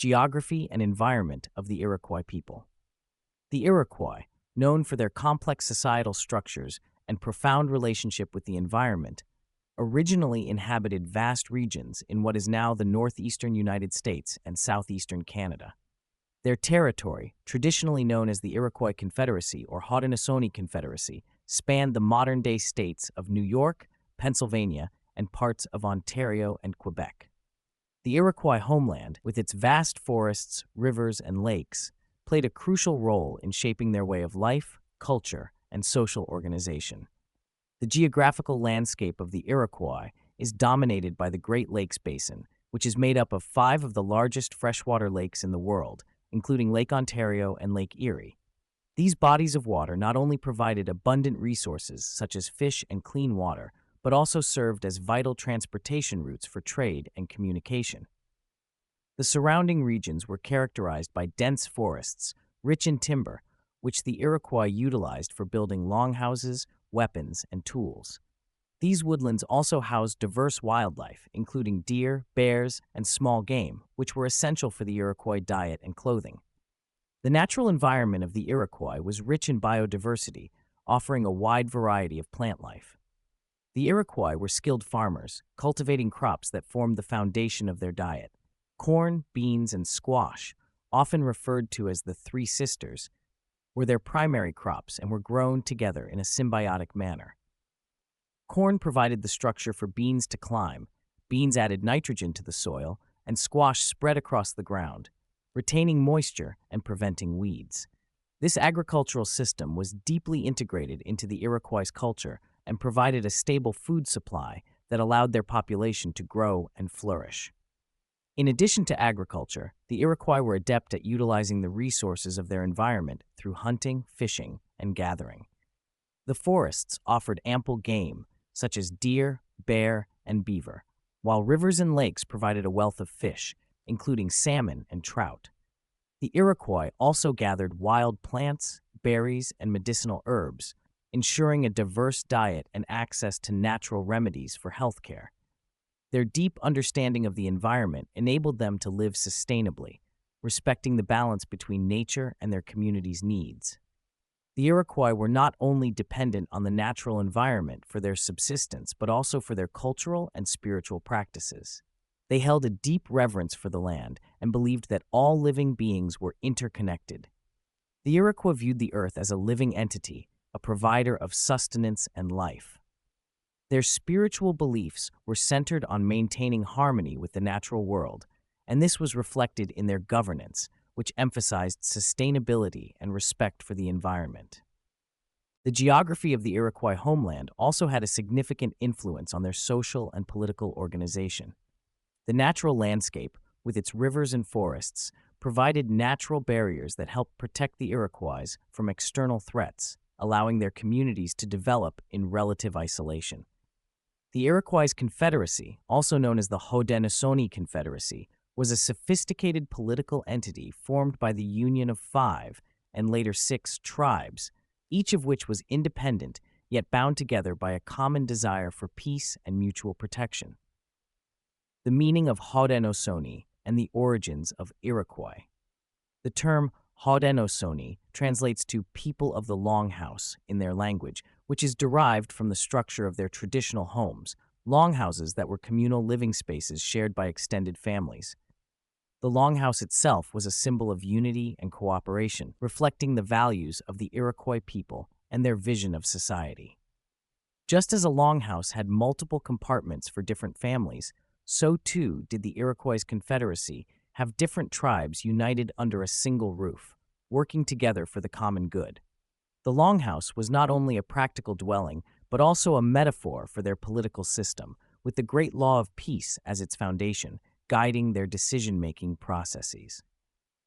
Geography and environment of the Iroquois people. The Iroquois, known for their complex societal structures and profound relationship with the environment, originally inhabited vast regions in what is now the northeastern United States and southeastern Canada. Their territory, traditionally known as the Iroquois Confederacy or Haudenosaunee Confederacy, spanned the modern-day states of New York, Pennsylvania, and parts of Ontario and Quebec. The Iroquois homeland, with its vast forests, rivers, and lakes, played a crucial role in shaping their way of life, culture, and social organization. The geographical landscape of the Iroquois is dominated by the Great Lakes Basin, which is made up of 5 of the largest freshwater lakes in the world, including Lake Ontario and Lake Erie. These bodies of water not only provided abundant resources such as fish and clean water, but also served as vital transportation routes for trade and communication. The surrounding regions were characterized by dense forests, rich in timber, which the Iroquois utilized for building longhouses, weapons, and tools. These woodlands also housed diverse wildlife, including deer, bears, and small game, which were essential for the Iroquois diet and clothing. The natural environment of the Iroquois was rich in biodiversity, offering a wide variety of plant life. The Iroquois were skilled farmers, cultivating crops that formed the foundation of their diet. Corn, beans, and squash, often referred to as the Three Sisters, were their primary crops and were grown together in a symbiotic manner. Corn provided the structure for beans to climb, beans added nitrogen to the soil, and squash spread across the ground, retaining moisture and preventing weeds. This agricultural system was deeply integrated into the Iroquois' culture and provided a stable food supply that allowed their population to grow and flourish. In addition to agriculture, the Iroquois were adept at utilizing the resources of their environment through hunting, fishing, and gathering. The forests offered ample game, such as deer, bear, and beaver, while rivers and lakes provided a wealth of fish, including salmon and trout. The Iroquois also gathered wild plants, berries, and medicinal herbs, ensuring a diverse diet and access to natural remedies for healthcare. Their deep understanding of the environment enabled them to live sustainably, respecting the balance between nature and their community's needs. The Iroquois were not only dependent on the natural environment for their subsistence, but also for their cultural and spiritual practices. They held a deep reverence for the land and believed that all living beings were interconnected. The Iroquois viewed the earth as a living entity, a provider of sustenance and life. Their spiritual beliefs were centered on maintaining harmony with the natural world, and this was reflected in their governance, which emphasized sustainability and respect for the environment. The geography of the Iroquois homeland also had a significant influence on their social and political organization. The natural landscape, with its rivers and forests, provided natural barriers that helped protect the Iroquois from external threats, allowing their communities to develop in relative isolation. The Iroquois Confederacy, also known as the Haudenosaunee Confederacy, was a sophisticated political entity formed by the union of 5 and later 6 tribes, each of which was independent yet bound together by a common desire for peace and mutual protection. The meaning of Haudenosaunee and the origins of Iroquois. The term Haudenosaunee translates to people of the longhouse in their language, which is derived from the structure of their traditional homes, longhouses that were communal living spaces shared by extended families. The longhouse itself was a symbol of unity and cooperation, reflecting the values of the Iroquois people and their vision of society. Just as a longhouse had multiple compartments for different families, so too did the Iroquois Confederacy have different tribes united under a single roof, working together for the common good. The longhouse was not only a practical dwelling, but also a metaphor for their political system, with the great law of peace as its foundation, guiding their decision-making processes.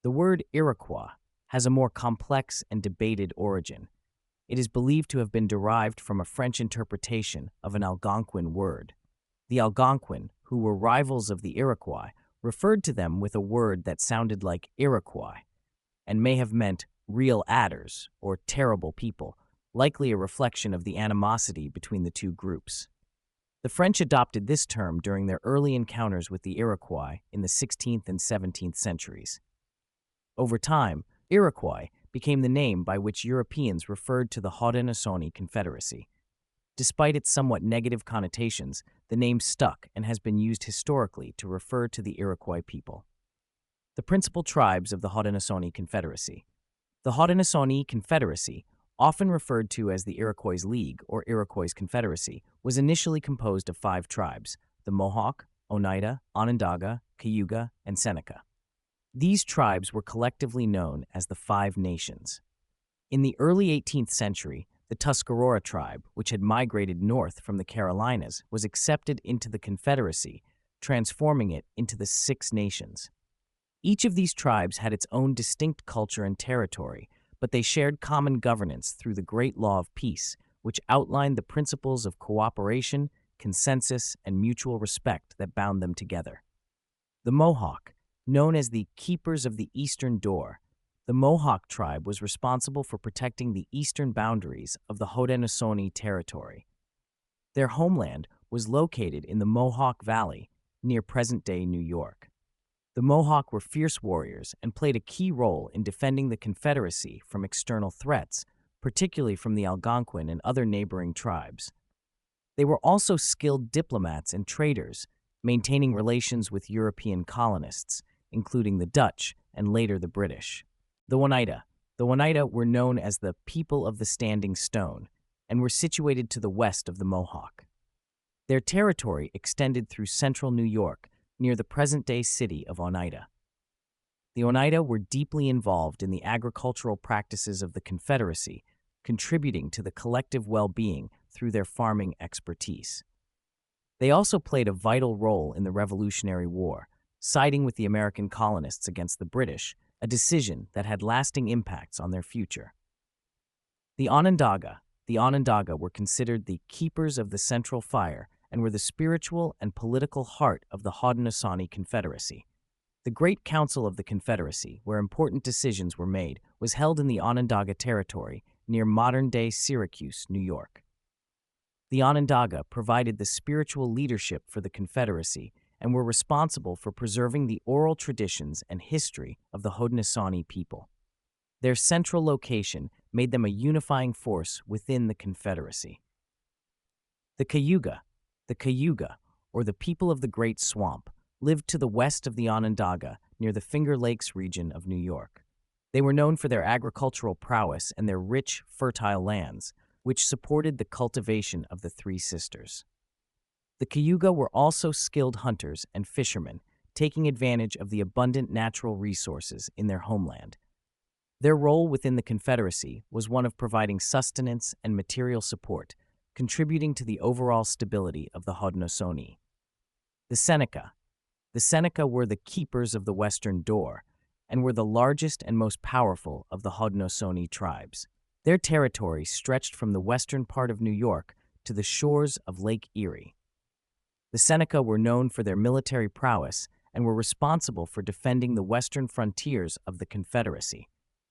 The word Iroquois has a more complex and debated origin. It is believed to have been derived from a French interpretation of an Algonquin word. The Algonquin, who were rivals of the Iroquois, referred to them with a word that sounded like Iroquois, and may have meant real adders or terrible people, likely a reflection of the animosity between the two groups. The French adopted this term during their early encounters with the Iroquois in the 16th and 17th centuries. Over time, Iroquois became the name by which Europeans referred to the Haudenosaunee Confederacy. Despite its somewhat negative connotations, the name stuck and has been used historically to refer to the Iroquois people. The principal tribes of the Haudenosaunee Confederacy. The Haudenosaunee Confederacy, often referred to as the Iroquois League or Iroquois Confederacy, was initially composed of 5 tribes: the Mohawk, Oneida, Onondaga, Cayuga, and Seneca. These tribes were collectively known as the Five Nations. In the early 18th century, the Tuscarora tribe, which had migrated north from the Carolinas, was accepted into the Confederacy, transforming it into the Six Nations. Each of these tribes had its own distinct culture and territory, but they shared common governance through the Great Law of Peace, which outlined the principles of cooperation, consensus, and mutual respect that bound them together. The Mohawk, known as the Keepers of the Eastern Door, the Mohawk tribe was responsible for protecting the eastern boundaries of the Haudenosaunee territory. Their homeland was located in the Mohawk Valley, near present-day New York. The Mohawk were fierce warriors and played a key role in defending the Confederacy from external threats, particularly from the Algonquin and other neighboring tribes. They were also skilled diplomats and traders, maintaining relations with European colonists, including the Dutch and later the British. The Oneida. The Oneida were known as the People of the Standing Stone and were situated to the west of the Mohawk. Their territory extended through central New York, near the present-day city of Oneida. The Oneida were deeply involved in the agricultural practices of the Confederacy, contributing to the collective well-being through their farming expertise. They also played a vital role in the Revolutionary War, siding with the American colonists against the British, a decision that had lasting impacts on their future. The Onondaga. The Onondaga were considered the keepers of the central fire and were the spiritual and political heart of the Haudenosaunee Confederacy. The Great Council of the Confederacy, where important decisions were made, was held in the Onondaga Territory near modern-day Syracuse, New York. The Onondaga provided the spiritual leadership for the Confederacy and were responsible for preserving the oral traditions and history of the Haudenosaunee people. Their central location made them a unifying force within the Confederacy. The Cayuga. The Cayuga, or the people of the Great Swamp, lived to the west of the Onondaga near the Finger Lakes region of New York. They were known for their agricultural prowess and their rich, fertile lands, which supported the cultivation of the Three Sisters. The Cayuga were also skilled hunters and fishermen, taking advantage of the abundant natural resources in their homeland. Their role within the Confederacy was one of providing sustenance and material support, contributing to the overall stability of the Haudenosaunee. The Seneca. The Seneca were the keepers of the Western Door and were the largest and most powerful of the Haudenosaunee tribes. Their territory stretched from the western part of New York to the shores of Lake Erie. The Seneca were known for their military prowess and were responsible for defending the western frontiers of the Confederacy.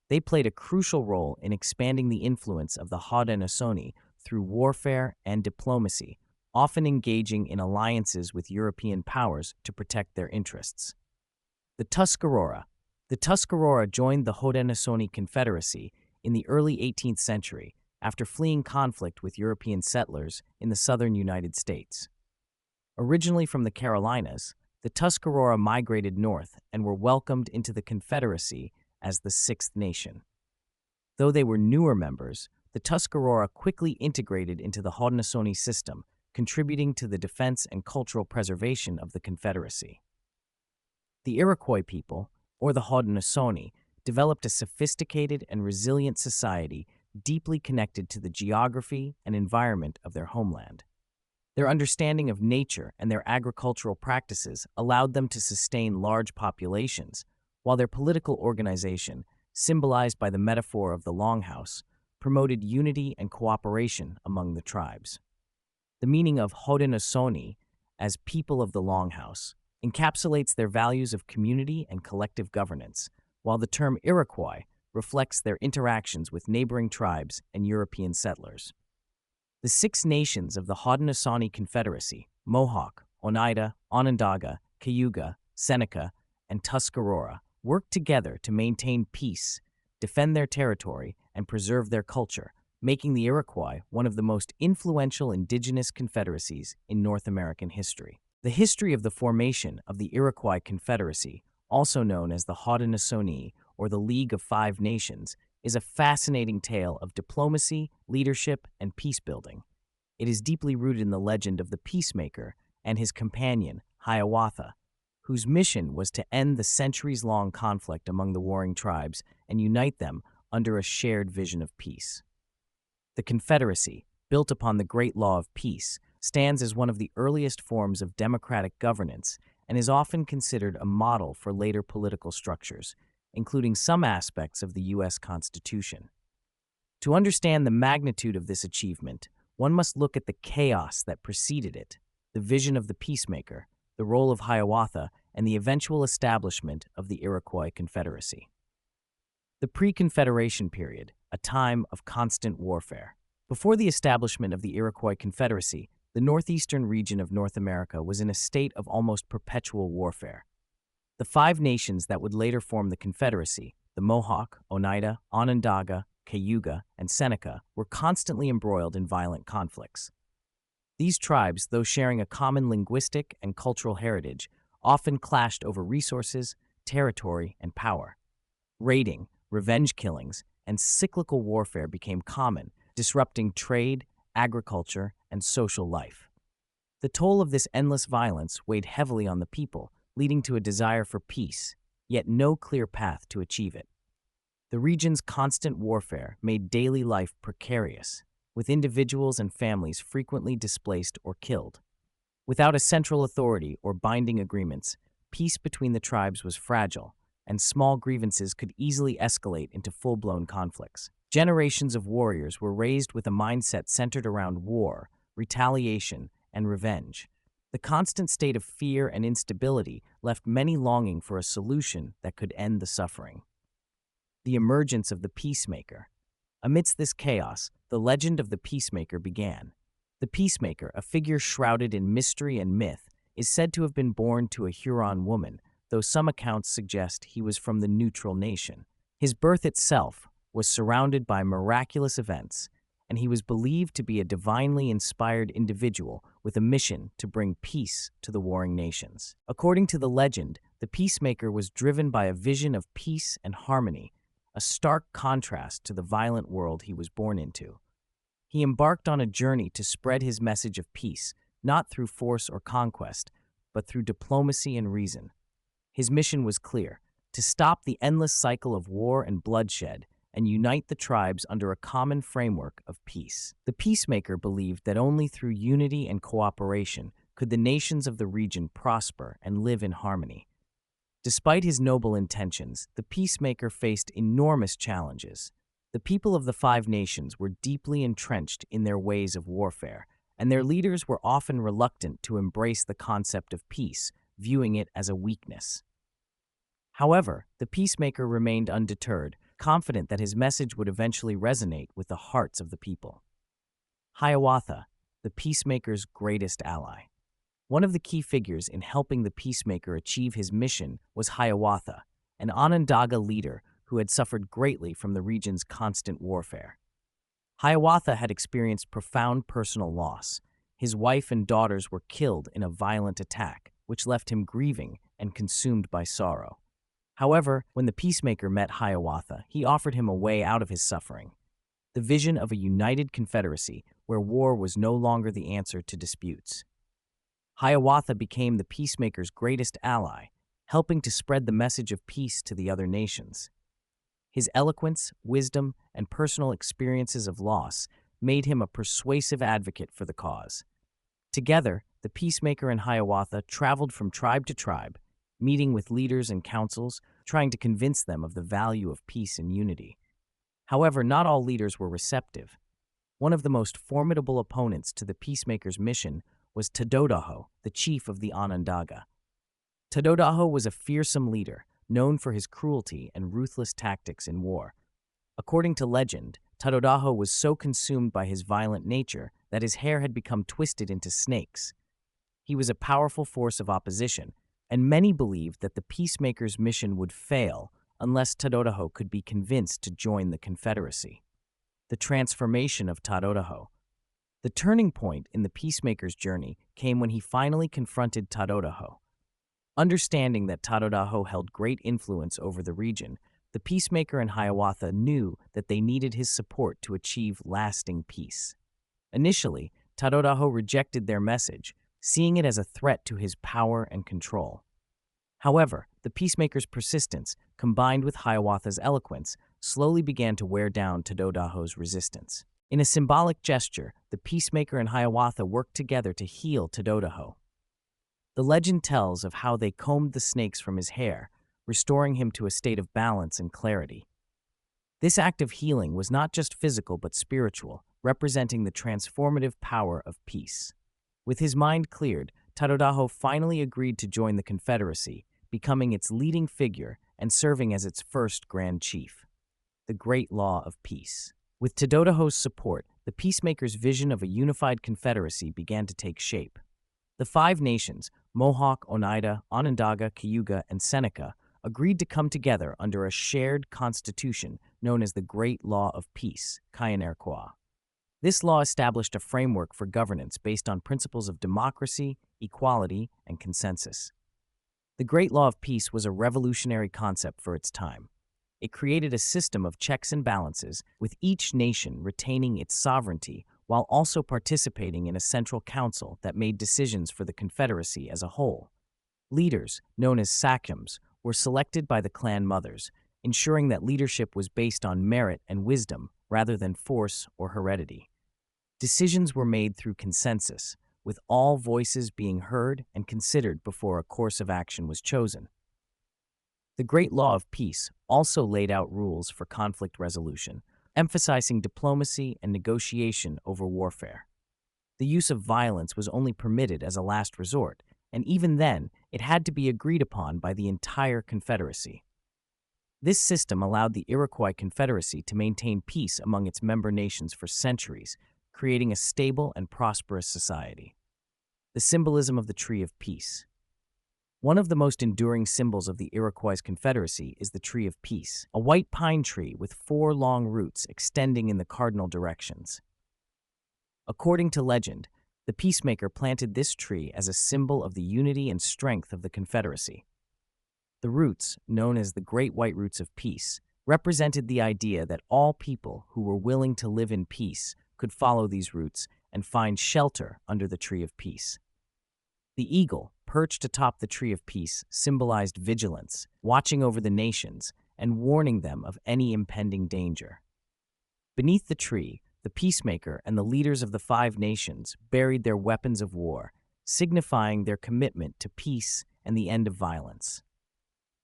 They played a crucial role in expanding the influence of the Haudenosaunee through warfare and diplomacy, often engaging in alliances with European powers to protect their interests. The Tuscarora. The Tuscarora joined the Haudenosaunee Confederacy in the early 18th century after fleeing conflict with European settlers in the southern United States. Originally from the Carolinas, the Tuscarora migrated north and were welcomed into the Confederacy as the Sixth Nation. Though they were newer members, the Tuscarora quickly integrated into the Haudenosaunee system, contributing to the defense and cultural preservation of the Confederacy. The Iroquois people, or the Haudenosaunee, developed a sophisticated and resilient society deeply connected to the geography and environment of their homeland. Their understanding of nature and their agricultural practices allowed them to sustain large populations, while their political organization, symbolized by the metaphor of the longhouse, promoted unity and cooperation among the tribes. The meaning of Haudenosaunee, as people of the longhouse, encapsulates their values of community and collective governance, while the term Iroquois reflects their interactions with neighboring tribes and European settlers. The six nations of the Haudenosaunee Confederacy, Mohawk, Oneida, Onondaga, Cayuga, Seneca, and Tuscarora, worked together to maintain peace, defend their territory, and preserve their culture, making the Iroquois one of the most influential indigenous confederacies in North American history. The history of the formation of the Iroquois Confederacy, also known as the Haudenosaunee or the League of Five Nations, is a fascinating tale of diplomacy, leadership, and peace-building. It is deeply rooted in the legend of the peacemaker and his companion, Hiawatha, whose mission was to end the centuries-long conflict among the warring tribes and unite them under a shared vision of peace. The Confederacy, built upon the Great Law of Peace, stands as one of the earliest forms of democratic governance and is often considered a model for later political structures, including some aspects of the U.S. Constitution. To understand the magnitude of this achievement, one must look at the chaos that preceded it, the vision of the peacemaker, the role of Hiawatha, and the eventual establishment of the Iroquois Confederacy. The pre-Confederation period, a time of constant warfare. Before the establishment of the Iroquois Confederacy, the northeastern region of North America was in a state of almost perpetual warfare. The five nations that would later form the Confederacy, the Mohawk, Oneida, Onondaga, Cayuga, and Seneca, were constantly embroiled in violent conflicts. These tribes, though sharing a common linguistic and cultural heritage, often clashed over resources, territory, and power. Raiding, revenge killings, and cyclical warfare became common, disrupting trade, agriculture, and social life. The toll of this endless violence weighed heavily on the people, leading to a desire for peace, yet no clear path to achieve it. The region's constant warfare made daily life precarious, with individuals and families frequently displaced or killed. Without a central authority or binding agreements, peace between the tribes was fragile, and small grievances could easily escalate into full-blown conflicts. Generations of warriors were raised with a mindset centered around war, retaliation, and revenge. The constant state of fear and instability left many longing for a solution that could end the suffering. The emergence of the peacemaker. Amidst this chaos, the legend of the peacemaker began. The peacemaker, a figure shrouded in mystery and myth, is said to have been born to a Huron woman, though some accounts suggest he was from the neutral nation. His birth itself was surrounded by miraculous events, and he was believed to be a divinely inspired individual with a mission to bring peace to the warring nations. According to the legend, the peacemaker was driven by a vision of peace and harmony, a stark contrast to the violent world he was born into. He embarked on a journey to spread his message of peace, not through force or conquest, but through diplomacy and reason. His mission was clear: to stop the endless cycle of war and bloodshed and unite the tribes under a common framework of peace. The peacemaker believed that only through unity and cooperation could the nations of the region prosper and live in harmony. Despite his noble intentions, the peacemaker faced enormous challenges. The people of the five nations were deeply entrenched in their ways of warfare, and their leaders were often reluctant to embrace the concept of peace, viewing it as a weakness. However, the peacemaker remained undeterred, confident that his message would eventually resonate with the hearts of the people. Hiawatha, the peacemaker's greatest ally. One of the key figures in helping the peacemaker achieve his mission was Hiawatha, an Onondaga leader who had suffered greatly from the region's constant warfare. Hiawatha had experienced profound personal loss. His wife and daughters were killed in a violent attack, which left him grieving and consumed by sorrow. However, when the peacemaker met Hiawatha, he offered him a way out of his suffering: the vision of a united confederacy where war was no longer the answer to disputes. Hiawatha became the peacemaker's greatest ally, helping to spread the message of peace to the other nations. His eloquence, wisdom, and personal experiences of loss made him a persuasive advocate for the cause. Together, the peacemaker and Hiawatha traveled from tribe to tribe, meeting with leaders and councils, trying to convince them of the value of peace and unity. However, not all leaders were receptive. One of the most formidable opponents to the peacemaker's mission was Tododaho, the chief of the Onondaga. Tododaho was a fearsome leader, known for his cruelty and ruthless tactics in war. According to legend, Tododaho was so consumed by his violent nature that his hair had become twisted into snakes. He was a powerful force of opposition, and many believed that the peacemaker's mission would fail unless Tadodaho could be convinced to join the Confederacy. The transformation of Tadodaho. The turning point in the peacemaker's journey came when he finally confronted Tadodaho. Understanding that Tadodaho held great influence over the region, the peacemaker and Hiawatha knew that they needed his support to achieve lasting peace. Initially, Tadodaho rejected their message, seeing it as a threat to his power and control. However, the peacemaker's persistence, combined with Hiawatha's eloquence, slowly began to wear down Tadodaho's resistance. In a symbolic gesture, the peacemaker and Hiawatha worked together to heal Tadodaho. The legend tells of how they combed the snakes from his hair, restoring him to a state of balance and clarity. This act of healing was not just physical but spiritual, representing the transformative power of peace. With his mind cleared, Tadodaho finally agreed to join the Confederacy, becoming its leading figure and serving as its first Grand Chief. The Great Law of Peace. With Tadodaho's support, the peacemaker's vision of a unified Confederacy began to take shape. The 5 nations, Mohawk, Oneida, Onondaga, Cayuga, and Seneca, agreed to come together under a shared constitution known as the Great Law of Peace, Iroquois. This law established a framework for governance based on principles of democracy, equality, and consensus. The Great Law of Peace was a revolutionary concept for its time. It created a system of checks and balances, with each nation retaining its sovereignty while also participating in a central council that made decisions for the Confederacy as a whole. Leaders, known as sachems, were selected by the clan mothers, ensuring that leadership was based on merit and wisdom rather than force or heredity. Decisions were made through consensus, with all voices being heard and considered before a course of action was chosen. The Great Law of Peace also laid out rules for conflict resolution, emphasizing diplomacy and negotiation over warfare. The use of violence was only permitted as a last resort, and even then, it had to be agreed upon by the entire Confederacy. This system allowed the Iroquois Confederacy to maintain peace among its member nations for centuries, creating a stable and prosperous society. The symbolism of the Tree of Peace. One of the most enduring symbols of the Iroquois Confederacy is the Tree of Peace, a white pine tree with 4 long roots extending in the cardinal directions. According to legend, the peacemaker planted this tree as a symbol of the unity and strength of the Confederacy. The roots, known as the Great White Roots of Peace, represented the idea that all people who were willing to live in peace could follow these roots and find shelter under the Tree of Peace. The eagle, perched atop the Tree of Peace, symbolized vigilance, watching over the nations and warning them of any impending danger. Beneath the tree, the peacemaker and the leaders of the 5 nations buried their weapons of war, signifying their commitment to peace and the end of violence.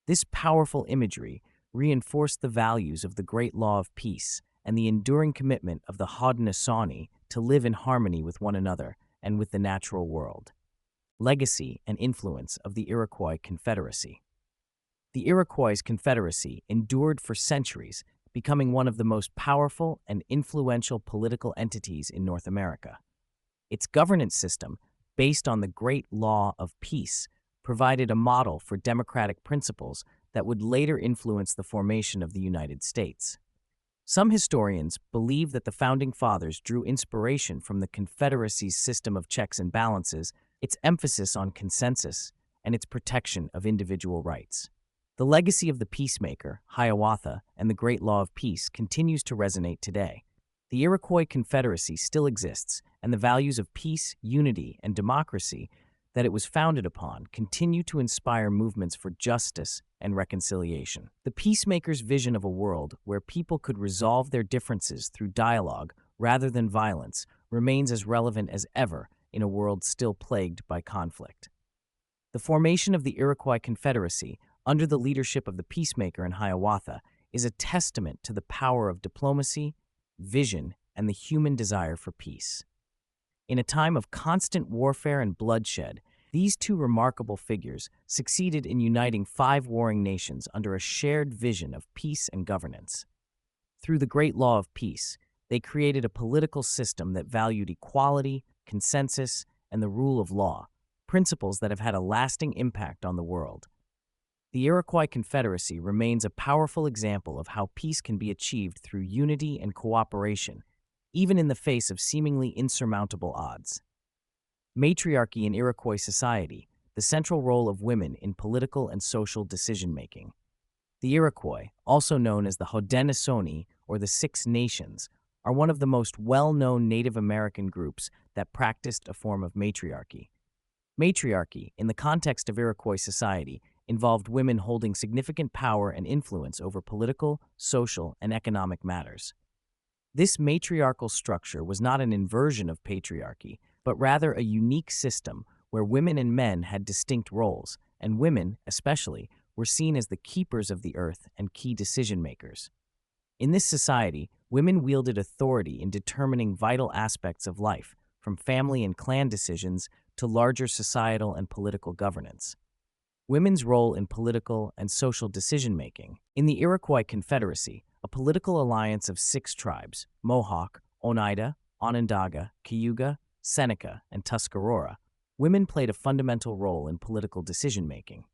This powerful imagery reinforced the values of the Great Law of Peace and the enduring commitment of the Haudenosaunee to live in harmony with one another and with the natural world. Legacy and influence of the Iroquois Confederacy. The Iroquois Confederacy endured for centuries, becoming one of the most powerful and influential political entities in North America. Its governance system, based on the Great Law of Peace, provided a model for democratic principles that would later influence the formation of the United States. Some historians believe that the Founding Fathers drew inspiration from the Confederacy's system of checks and balances, its emphasis on consensus, and its protection of individual rights. The legacy of the peacemaker, Hiawatha, and the Great Law of Peace continues to resonate today. The Iroquois Confederacy still exists, and the values of peace, unity, and democracy that it was founded upon continue to inspire movements for justice and reconciliation. The peacemaker's vision of a world where people could resolve their differences through dialogue rather than violence remains as relevant as ever in a world still plagued by conflict. The formation of the Iroquois Confederacy, under the leadership of the peacemaker and Hiawatha, is a testament to the power of diplomacy, vision, and the human desire for peace. In a time of constant warfare and bloodshed, these 2 remarkable figures succeeded in uniting 5 warring nations under a shared vision of peace and governance. Through the Great Law of Peace, they created a political system that valued equality, consensus, and the rule of law, principles that have had a lasting impact on the world. The Iroquois Confederacy remains a powerful example of how peace can be achieved through unity and cooperation, even in the face of seemingly insurmountable odds. Matriarchy in Iroquois society, the central role of women in political and social decision-making. The Iroquois, also known as the Haudenosaunee or the Six Nations, are one of the most well-known Native American groups that practiced a form of matriarchy. Matriarchy, in the context of Iroquois society, involved women holding significant power and influence over political, social, and economic matters. This matriarchal structure was not an inversion of patriarchy, but rather a unique system where women and men had distinct roles, and women, especially, were seen as the keepers of the earth and key decision-makers. In this society, women wielded authority in determining vital aspects of life, from family and clan decisions to larger societal and political governance. Women's role in political and social decision-making. In the Iroquois Confederacy, a political alliance of 6 tribes, Mohawk, Oneida, Onondaga, Cayuga, Seneca, and Tuscarora, women played a fundamental role in political decision-making.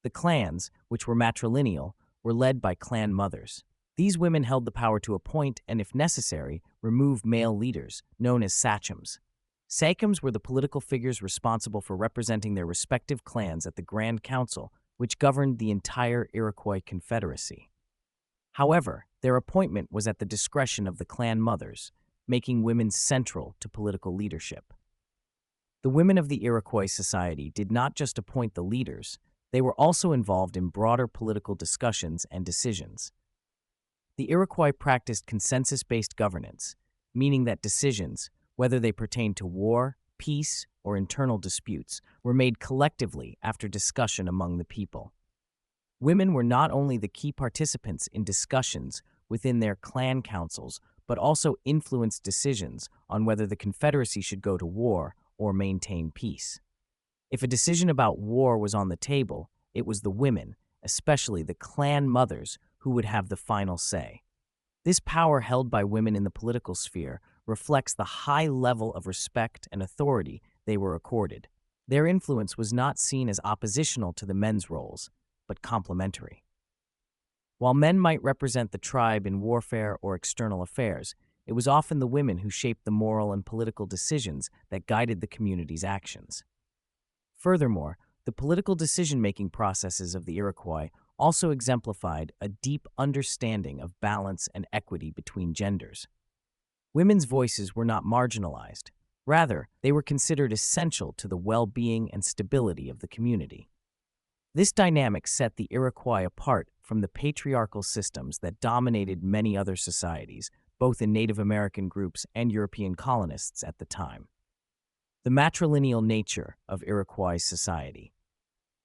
The clans, which were matrilineal, were led by clan mothers. These women held the power to appoint and, if necessary, remove male leaders, known as sachems. Sachems were the political figures responsible for representing their respective clans at the Grand Council, which governed the entire Iroquois Confederacy. However, their appointment was at the discretion of the clan mothers, making women central to political leadership. The women of the Iroquois society did not just appoint the leaders, they were also involved in broader political discussions and decisions. The Iroquois practiced consensus-based governance, meaning that decisions, whether they pertained to war, peace, or internal disputes, were made collectively after discussion among the people. Women were not only the key participants in discussions within their clan councils, but also influenced decisions on whether the Confederacy should go to war or maintain peace. If a decision about war was on the table, it was the women, especially the clan mothers, who would have the final say. This power held by women in the political sphere reflects the high level of respect and authority they were accorded. Their influence was not seen as oppositional to the men's roles, but complementary. While men might represent the tribe in warfare or external affairs, it was often the women who shaped the moral and political decisions that guided the community's actions. Furthermore, the political decision-making processes of the Iroquois also exemplified a deep understanding of balance and equity between genders. Women's voices were not marginalized. Rather, they were considered essential to the well-being and stability of the community. This dynamic set the Iroquois apart from the patriarchal systems that dominated many other societies, both in Native American groups and European colonists at the time. The matrilineal nature of Iroquois society.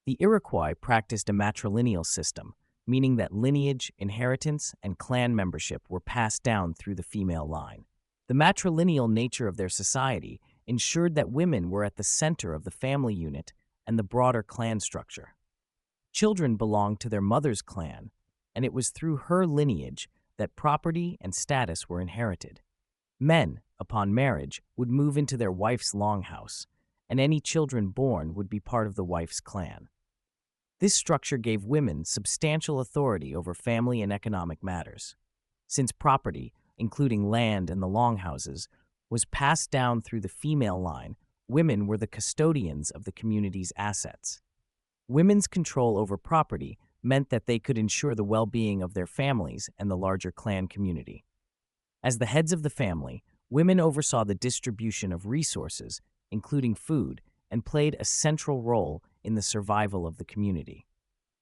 The Iroquois practiced a matrilineal system, meaning that lineage, inheritance, and clan membership were passed down through the female line. The matrilineal nature of their society ensured that women were at the center of the family unit and the broader clan structure. Children belonged to their mother's clan, and it was through her lineage that property and status were inherited. Men, upon marriage, would move into their wife's longhouse, and any children born would be part of the wife's clan. This structure gave women substantial authority over family and economic matters. Since property, including land and the longhouses, was passed down through the female line, women were the custodians of the community's assets. Women's control over property meant that they could ensure the well-being of their families and the larger clan community. As the heads of the family, women oversaw the distribution of resources, including food, and played a central role in the survival of the community.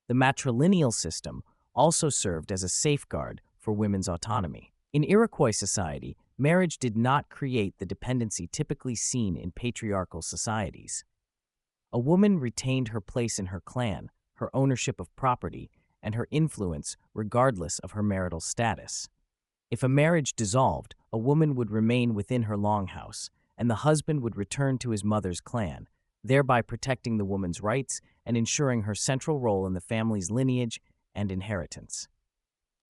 The matrilineal system also served as a safeguard for women's autonomy. In Iroquois society, marriage did not create the dependency typically seen in patriarchal societies. A woman retained her place in her clan, her ownership of property, and her influence regardless of her marital status. If a marriage dissolved, a woman would remain within her longhouse, and the husband would return to his mother's clan, thereby protecting the woman's rights and ensuring her central role in the family's lineage and inheritance.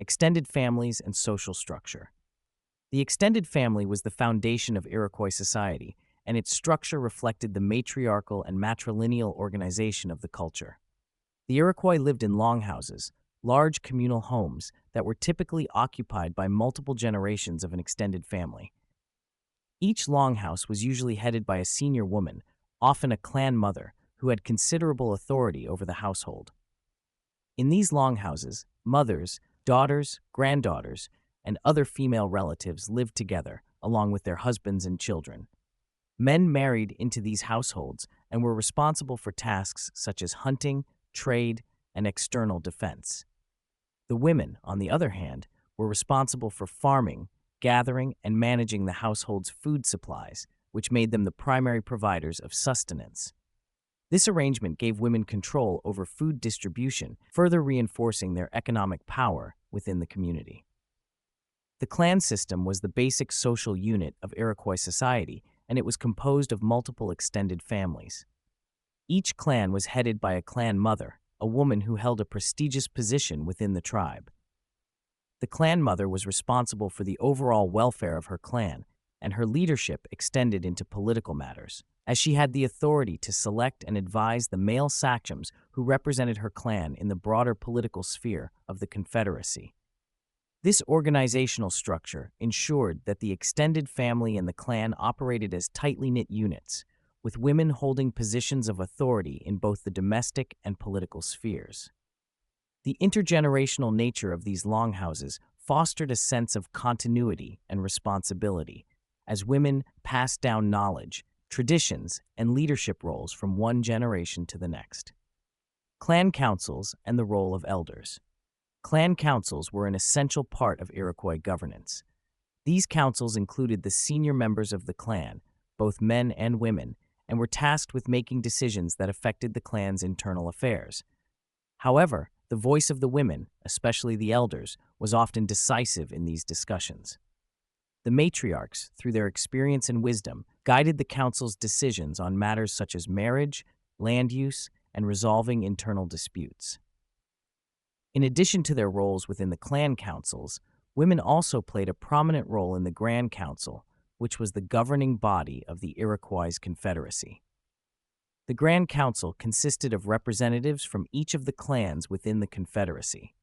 Extended families and social structure. The extended family was the foundation of Iroquois society, and its structure reflected the matriarchal and matrilineal organization of the culture. The Iroquois lived in longhouses, large communal homes that were typically occupied by multiple generations of an extended family. Each longhouse was usually headed by a senior woman, often a clan mother, who had considerable authority over the household. In these longhouses, mothers, daughters, granddaughters, and other female relatives lived together, along with their husbands and children. Men married into these households and were responsible for tasks such as hunting, trade, and external defense. The women, on the other hand, were responsible for farming, gathering, and managing the household's food supplies, which made them the primary providers of sustenance. This arrangement gave women control over food distribution, further reinforcing their economic power within the community. The clan system was the basic social unit of Iroquois society, and it was composed of multiple extended families. Each clan was headed by a clan mother, a woman who held a prestigious position within the tribe. The clan mother was responsible for the overall welfare of her clan, and her leadership extended into political matters, as she had the authority to select and advise the male sachems who represented her clan in the broader political sphere of the Confederacy. This organizational structure ensured that the extended family and the clan operated as tightly knit units, with women holding positions of authority in both the domestic and political spheres. The intergenerational nature of these longhouses fostered a sense of continuity and responsibility, as women passed down knowledge, traditions, and leadership roles from one generation to the next. Clan councils and the role of elders. Clan councils were an essential part of Iroquois governance. These councils included the senior members of the clan, both men and women, and were tasked with making decisions that affected the clan's internal affairs. However, the voice of the women, especially the elders, was often decisive in these discussions. The matriarchs, through their experience and wisdom, guided the council's decisions on matters such as marriage, land use, and resolving internal disputes. In addition to their roles within the clan councils, women also played a prominent role in the Grand Council, which was the governing body of the Iroquois Confederacy. The Grand Council consisted of representatives from each of the clans within the Confederacy.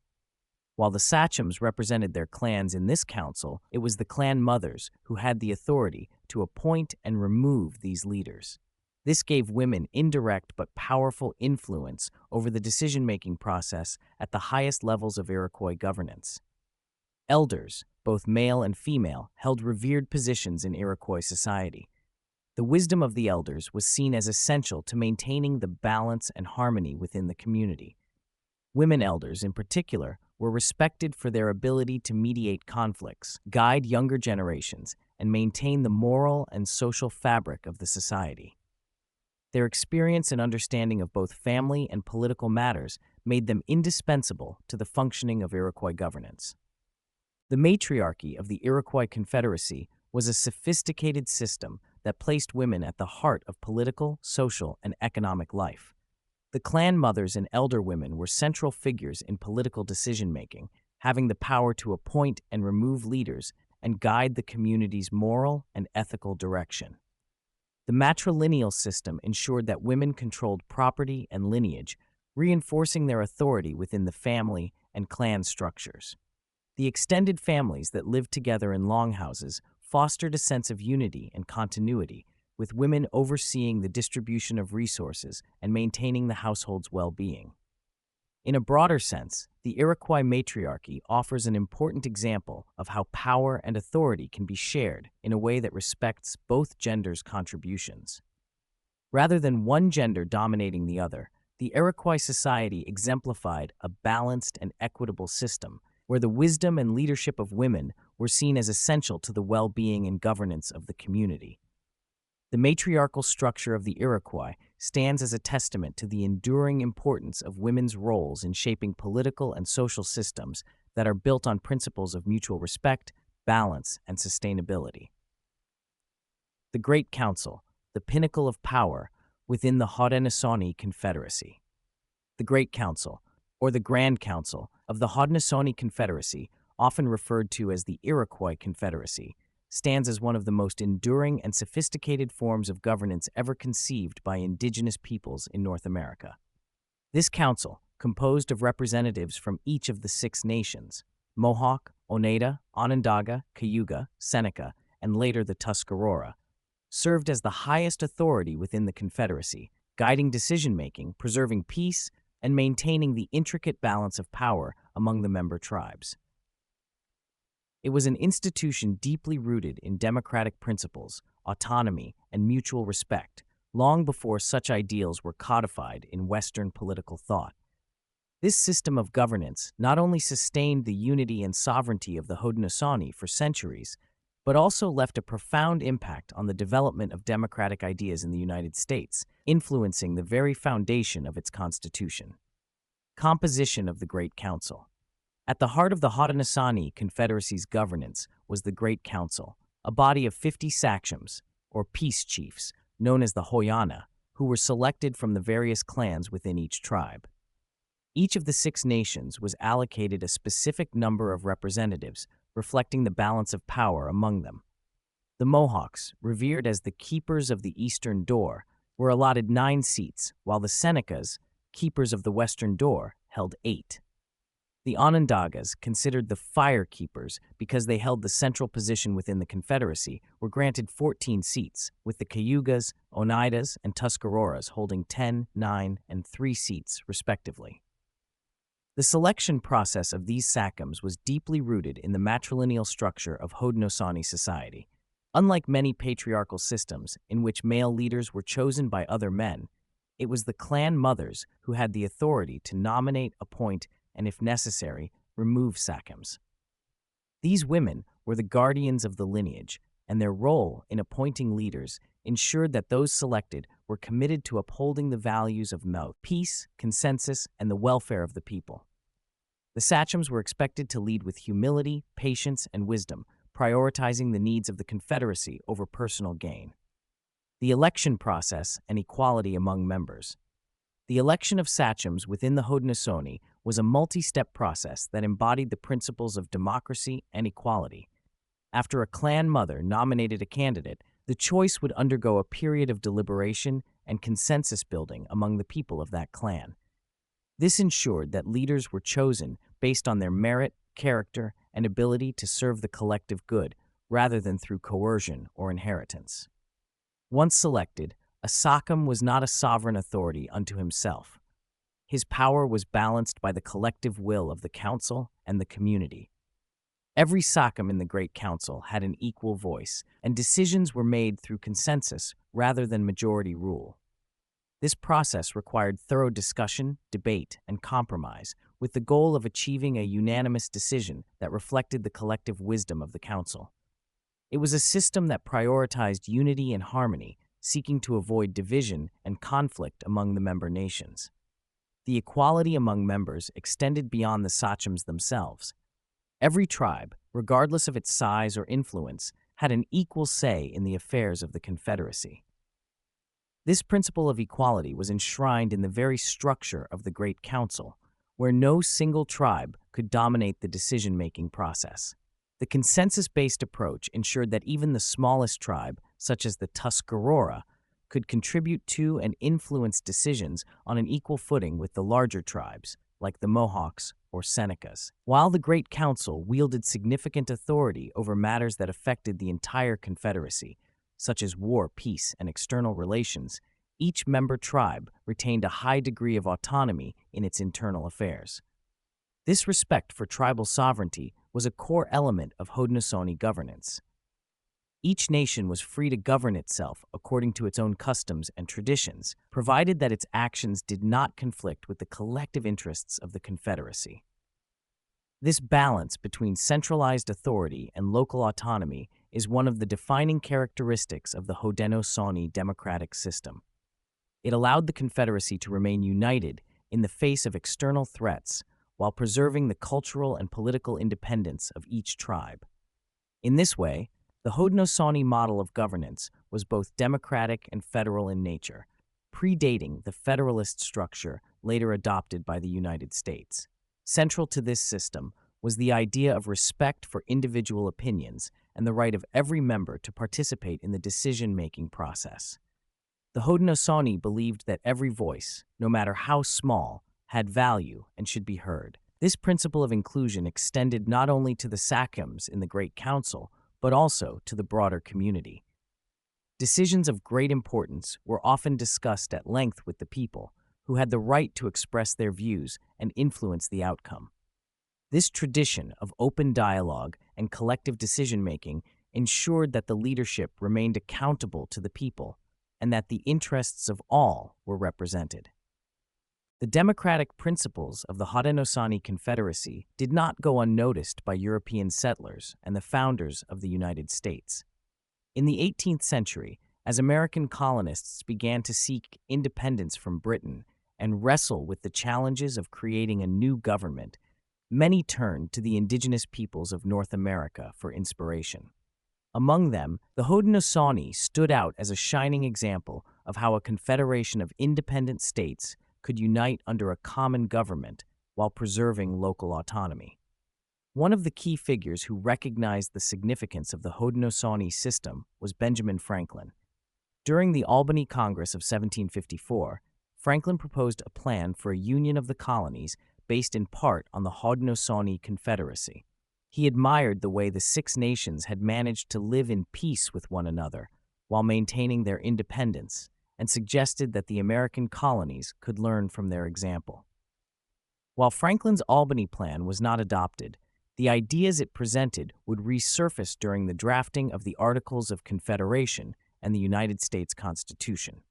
While the sachems represented their clans in this council, it was the clan mothers who had the authority to appoint and remove these leaders. This gave women indirect but powerful influence over the decision-making process at the highest levels of Iroquois governance. Elders, both male and female, held revered positions in Iroquois society. The wisdom of the elders was seen as essential to maintaining the balance and harmony within the community. Women elders, in particular, were respected for their ability to mediate conflicts, guide younger generations, and maintain the moral and social fabric of the society. Their experience and understanding of both family and political matters made them indispensable to the functioning of Iroquois governance. The matriarchy of the Iroquois Confederacy was a sophisticated system that placed women at the heart of political, social, and economic life. The clan mothers and elder women were central figures in political decision-making, having the power to appoint and remove leaders and guide the community's moral and ethical direction. The matrilineal system ensured that women controlled property and lineage, reinforcing their authority within the family and clan structures. The extended families that lived together in longhouses fostered a sense of unity and continuity, with women overseeing the distribution of resources and maintaining the household's well-being. In a broader sense, the Iroquois matriarchy offers an important example of how power and authority can be shared in a way that respects both genders' contributions. Rather than one gender dominating the other, the Iroquois society exemplified a balanced and equitable system where the wisdom and leadership of women were seen as essential to the well-being and governance of the community. The matriarchal structure of the Iroquois stands as a testament to the enduring importance of women's roles in shaping political and social systems that are built on principles of mutual respect, balance, and sustainability. The Great Council, the pinnacle of power within the Haudenosaunee Confederacy. The Great Council, or the Grand Council, of the Haudenosaunee Confederacy, often referred to as the Iroquois Confederacy, stands as one of the most enduring and sophisticated forms of governance ever conceived by indigenous peoples in North America. This council, composed of representatives from each of the 6 nations, Mohawk, Oneida, Onondaga, Cayuga, Seneca, and later the Tuscarora, served as the highest authority within the Confederacy, guiding decision-making, preserving peace, and maintaining the intricate balance of power among the member tribes. It was an institution deeply rooted in democratic principles, autonomy, and mutual respect, long before such ideals were codified in Western political thought. This system of governance not only sustained the unity and sovereignty of the Haudenosaunee for centuries, but also left a profound impact on the development of democratic ideas in the United States, influencing the very foundation of its constitution. Composition of the Great Council. At the heart of the Haudenosaunee Confederacy's governance was the Great Council, a body of 50 sachems, or peace chiefs, known as the Hoyana, who were selected from the various clans within each tribe. Each of the 6 nations was allocated a specific number of representatives, reflecting the balance of power among them. The Mohawks, revered as the keepers of the Eastern Door, were allotted 9 seats, while the Senecas, keepers of the Western Door, held 8. The Onondagas, considered the fire keepers because they held the central position within the Confederacy, were granted 14 seats, with the Cayugas, Oneidas, and Tuscaroras holding 10, 9, and 3 seats, respectively. The selection process of these sachems was deeply rooted in the matrilineal structure of Haudenosaunee society. Unlike many patriarchal systems in which male leaders were chosen by other men, it was the clan mothers who had the authority to nominate, appoint, and if necessary, remove sachems. These women were the guardians of the lineage, and their role in appointing leaders ensured that those selected were committed to upholding the values of peace, consensus, and the welfare of the people. The sachems were expected to lead with humility, patience, and wisdom, prioritizing the needs of the Confederacy over personal gain. The election process and equality among members. The election of sachems within the Haudenosaunee was a multi-step process that embodied the principles of democracy and equality. After a clan mother nominated a candidate, the choice would undergo a period of deliberation and consensus building among the people of that clan. This ensured that leaders were chosen based on their merit, character, and ability to serve the collective good, rather than through coercion or inheritance. Once selected, a sachem was not a sovereign authority unto himself. His power was balanced by the collective will of the council and the community. Every sachem in the Great Council had an equal voice, and decisions were made through consensus rather than majority rule. This process required thorough discussion, debate, and compromise, with the goal of achieving a unanimous decision that reflected the collective wisdom of the council. It was a system that prioritized unity and harmony, seeking to avoid division and conflict among the member nations. The equality among members extended beyond the sachems themselves. Every tribe, regardless of its size or influence, had an equal say in the affairs of the Confederacy. This principle of equality was enshrined in the very structure of the Great Council, where no single tribe could dominate the decision-making process. The consensus-based approach ensured that even the smallest tribe, such as the Tuscarora, could contribute to and influence decisions on an equal footing with the larger tribes, like the Mohawks or Senecas. While the Great Council wielded significant authority over matters that affected the entire Confederacy, such as war, peace, and external relations, each member tribe retained a high degree of autonomy in its internal affairs. This respect for tribal sovereignty was a core element of Haudenosaunee governance. Each nation was free to govern itself according to its own customs and traditions, provided that its actions did not conflict with the collective interests of the Confederacy. This balance between centralized authority and local autonomy is one of the defining characteristics of the Haudenosaunee democratic system. It allowed the Confederacy to remain united in the face of external threats while preserving the cultural and political independence of each tribe. In this way, the Haudenosaunee model of governance was both democratic and federal in nature, predating the federalist structure later adopted by the United States. Central to this system was the idea of respect for individual opinions and the right of every member to participate in the decision-making process. The Haudenosaunee believed that every voice, no matter how small, had value and should be heard. This principle of inclusion extended not only to the sachems in the Great Council, but also to the broader community. Decisions of great importance were often discussed at length with the people, who had the right to express their views and influence the outcome. This tradition of open dialogue and collective decision-making ensured that the leadership remained accountable to the people and that the interests of all were represented. The democratic principles of the Haudenosaunee Confederacy did not go unnoticed by European settlers and the founders of the United States. In the 18th century, as American colonists began to seek independence from Britain and wrestle with the challenges of creating a new government, many turned to the indigenous peoples of North America for inspiration. Among them, the Haudenosaunee stood out as a shining example of how a confederation of independent states could unite under a common government while preserving local autonomy. One of the key figures who recognized the significance of the Haudenosaunee system was Benjamin Franklin. During the Albany Congress of 1754, Franklin proposed a plan for a union of the colonies based in part on the Haudenosaunee Confederacy. He admired the way the Six Nations had managed to live in peace with one another while maintaining their independence, and suggested that the American colonies could learn from their example. While Franklin's Albany Plan was not adopted, the ideas it presented would resurface during the drafting of the Articles of Confederation and the United States Constitution.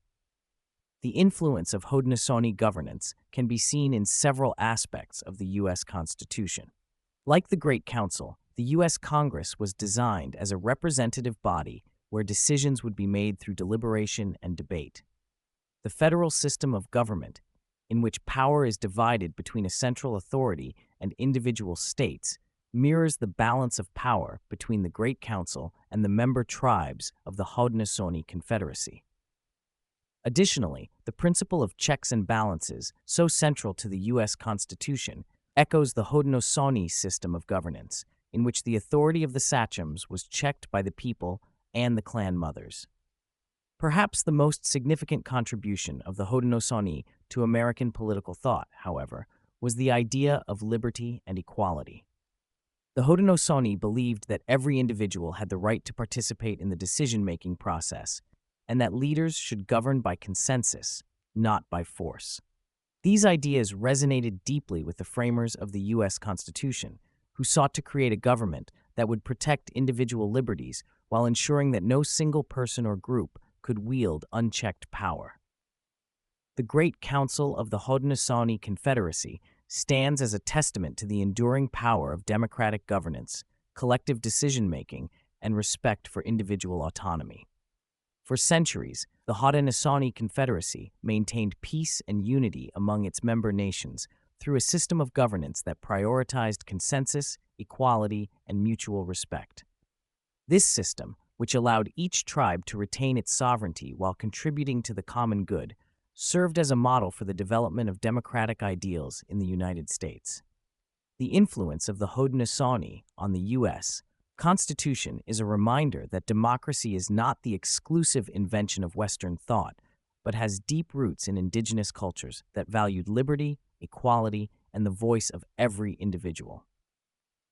The influence of Haudenosaunee governance can be seen in several aspects of the U.S. Constitution. Like the Great Council, the U.S. Congress was designed as a representative body where decisions would be made through deliberation and debate. The federal system of government, in which power is divided between a central authority and individual states, mirrors the balance of power between the Great Council and the member tribes of the Haudenosaunee Confederacy. Additionally, the principle of checks and balances, so central to the U.S. Constitution, echoes the Haudenosaunee system of governance, in which the authority of the sachems was checked by the people and the clan mothers. Perhaps the most significant contribution of the Haudenosaunee to American political thought, however, was the idea of liberty and equality. The Haudenosaunee believed that every individual had the right to participate in the decision-making process, and that leaders should govern by consensus, not by force. These ideas resonated deeply with the framers of the U.S. Constitution, who sought to create a government that would protect individual liberties while ensuring that no single person or group could wield unchecked power. The Great Council of the Haudenosaunee Confederacy stands as a testament to the enduring power of democratic governance, collective decision-making, and respect for individual autonomy. For centuries, the Haudenosaunee Confederacy maintained peace and unity among its member nations through a system of governance that prioritized consensus, equality, and mutual respect. This system, which allowed each tribe to retain its sovereignty while contributing to the common good, served as a model for the development of democratic ideals in the United States. The influence of the Haudenosaunee on the U.S. Constitution is a reminder that democracy is not the exclusive invention of Western thought, but has deep roots in indigenous cultures that valued liberty, equality, and the voice of every individual.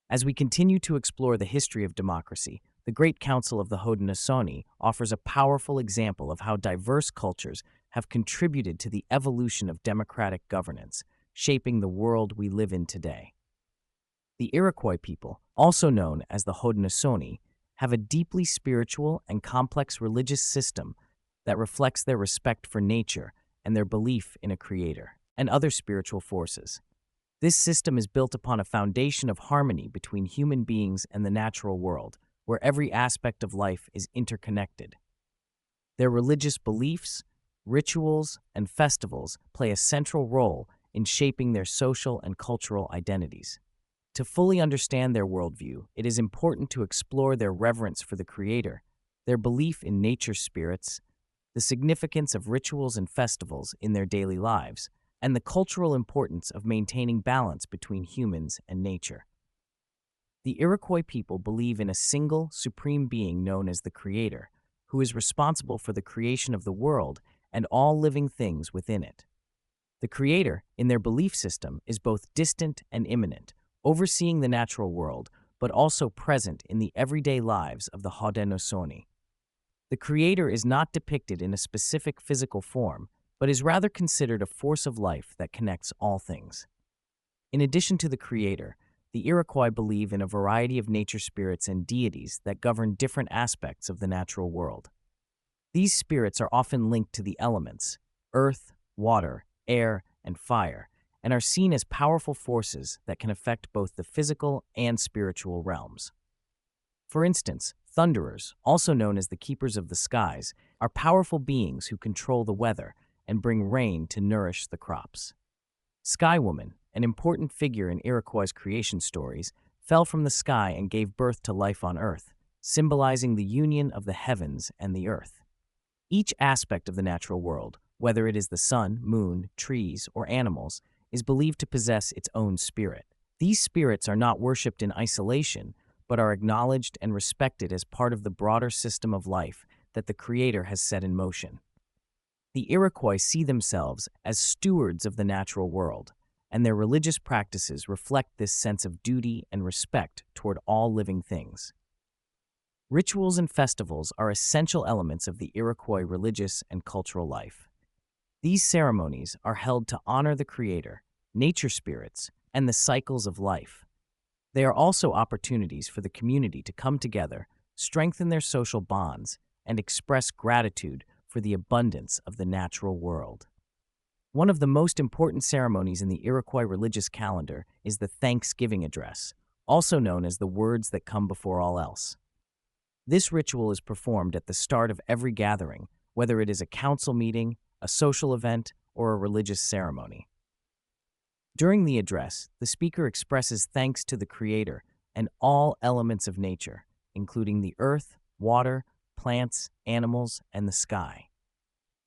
As we continue to explore the history of democracy, the Great Council of the Haudenosaunee offers a powerful example of how diverse cultures have contributed to the evolution of democratic governance, shaping the world we live in today. The Iroquois people, also known as the Haudenosaunee, have a deeply spiritual and complex religious system that reflects their respect for nature and their belief in a creator and other spiritual forces. This system is built upon a foundation of harmony between human beings and the natural world, where every aspect of life is interconnected. Their religious beliefs, rituals, and festivals play a central role in shaping their social and cultural identities. To fully understand their worldview, it is important to explore their reverence for the Creator, their belief in nature spirits, the significance of rituals and festivals in their daily lives, and the cultural importance of maintaining balance between humans and nature. The Iroquois people believe in a single, supreme being known as the Creator, who is responsible for the creation of the world and all living things within it. The Creator, in their belief system, is both distant and immanent, overseeing the natural world, but also present in the everyday lives of the Haudenosaunee. The Creator is not depicted in a specific physical form, but is rather considered a force of life that connects all things. In addition to the Creator, the Iroquois believe in a variety of nature spirits and deities that govern different aspects of the natural world. These spirits are often linked to the elements, earth, water, air, and fire, and are seen as powerful forces that can affect both the physical and spiritual realms. For instance, thunderers, also known as the keepers of the skies, are powerful beings who control the weather and bring rain to nourish the crops. Sky Woman, an important figure in Iroquois' creation stories, fell from the sky and gave birth to life on earth, symbolizing the union of the heavens and the earth. Each aspect of the natural world, whether it is the sun, moon, trees, or animals, is believed to possess its own spirit. These spirits are not worshipped in isolation, but are acknowledged and respected as part of the broader system of life that the Creator has set in motion. The Iroquois see themselves as stewards of the natural world, and their religious practices reflect this sense of duty and respect toward all living things. Rituals and festivals are essential elements of the Iroquois religious and cultural life. These ceremonies are held to honor the Creator, nature spirits, and the cycles of life. They are also opportunities for the community to come together, strengthen their social bonds, and express gratitude for the abundance of the natural world. One of the most important ceremonies in the Iroquois religious calendar is the Thanksgiving Address, also known as the words that come before all else. This ritual is performed at the start of every gathering, whether it is a council meeting, a social event, or a religious ceremony. During the address, the speaker expresses thanks to the Creator and all elements of nature, including the earth, water, plants, animals, and the sky.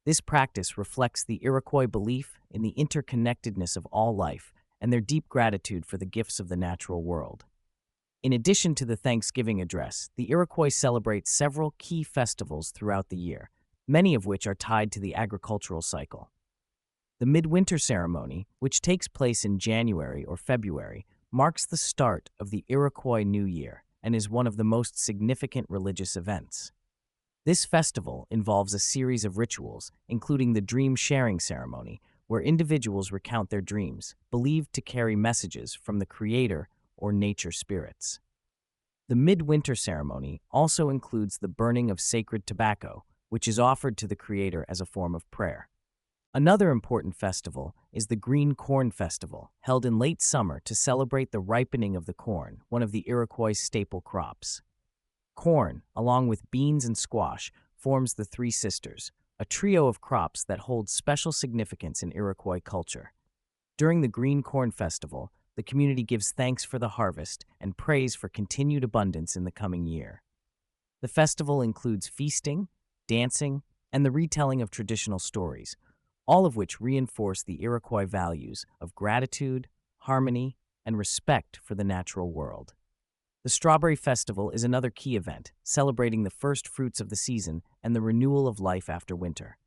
This practice reflects the Iroquois belief in the interconnectedness of all life and their deep gratitude for the gifts of the natural world. In addition to the Thanksgiving address, the Iroquois celebrate several key festivals throughout the year, many of which are tied to the agricultural cycle. The midwinter ceremony, which takes place in January or February, marks the start of the Iroquois New Year and is one of the most significant religious events. This festival involves a series of rituals, including the dream sharing ceremony, where individuals recount their dreams, believed to carry messages from the Creator or nature spirits. The midwinter ceremony also includes the burning of sacred tobacco, which is offered to the Creator as a form of prayer. Another important festival is the Green Corn Festival, held in late summer to celebrate the ripening of the corn, one of the Iroquois' staple crops. Corn, along with beans and squash, forms the Three Sisters, a trio of crops that holds special significance in Iroquois culture. During the Green Corn Festival, the community gives thanks for the harvest and prays for continued abundance in the coming year. The festival includes feasting, dancing, and the retelling of traditional stories, all of which reinforce the Iroquois values of gratitude, harmony, and respect for the natural world. The Strawberry Festival is another key event, celebrating the first fruits of the season and the renewal of life after winter.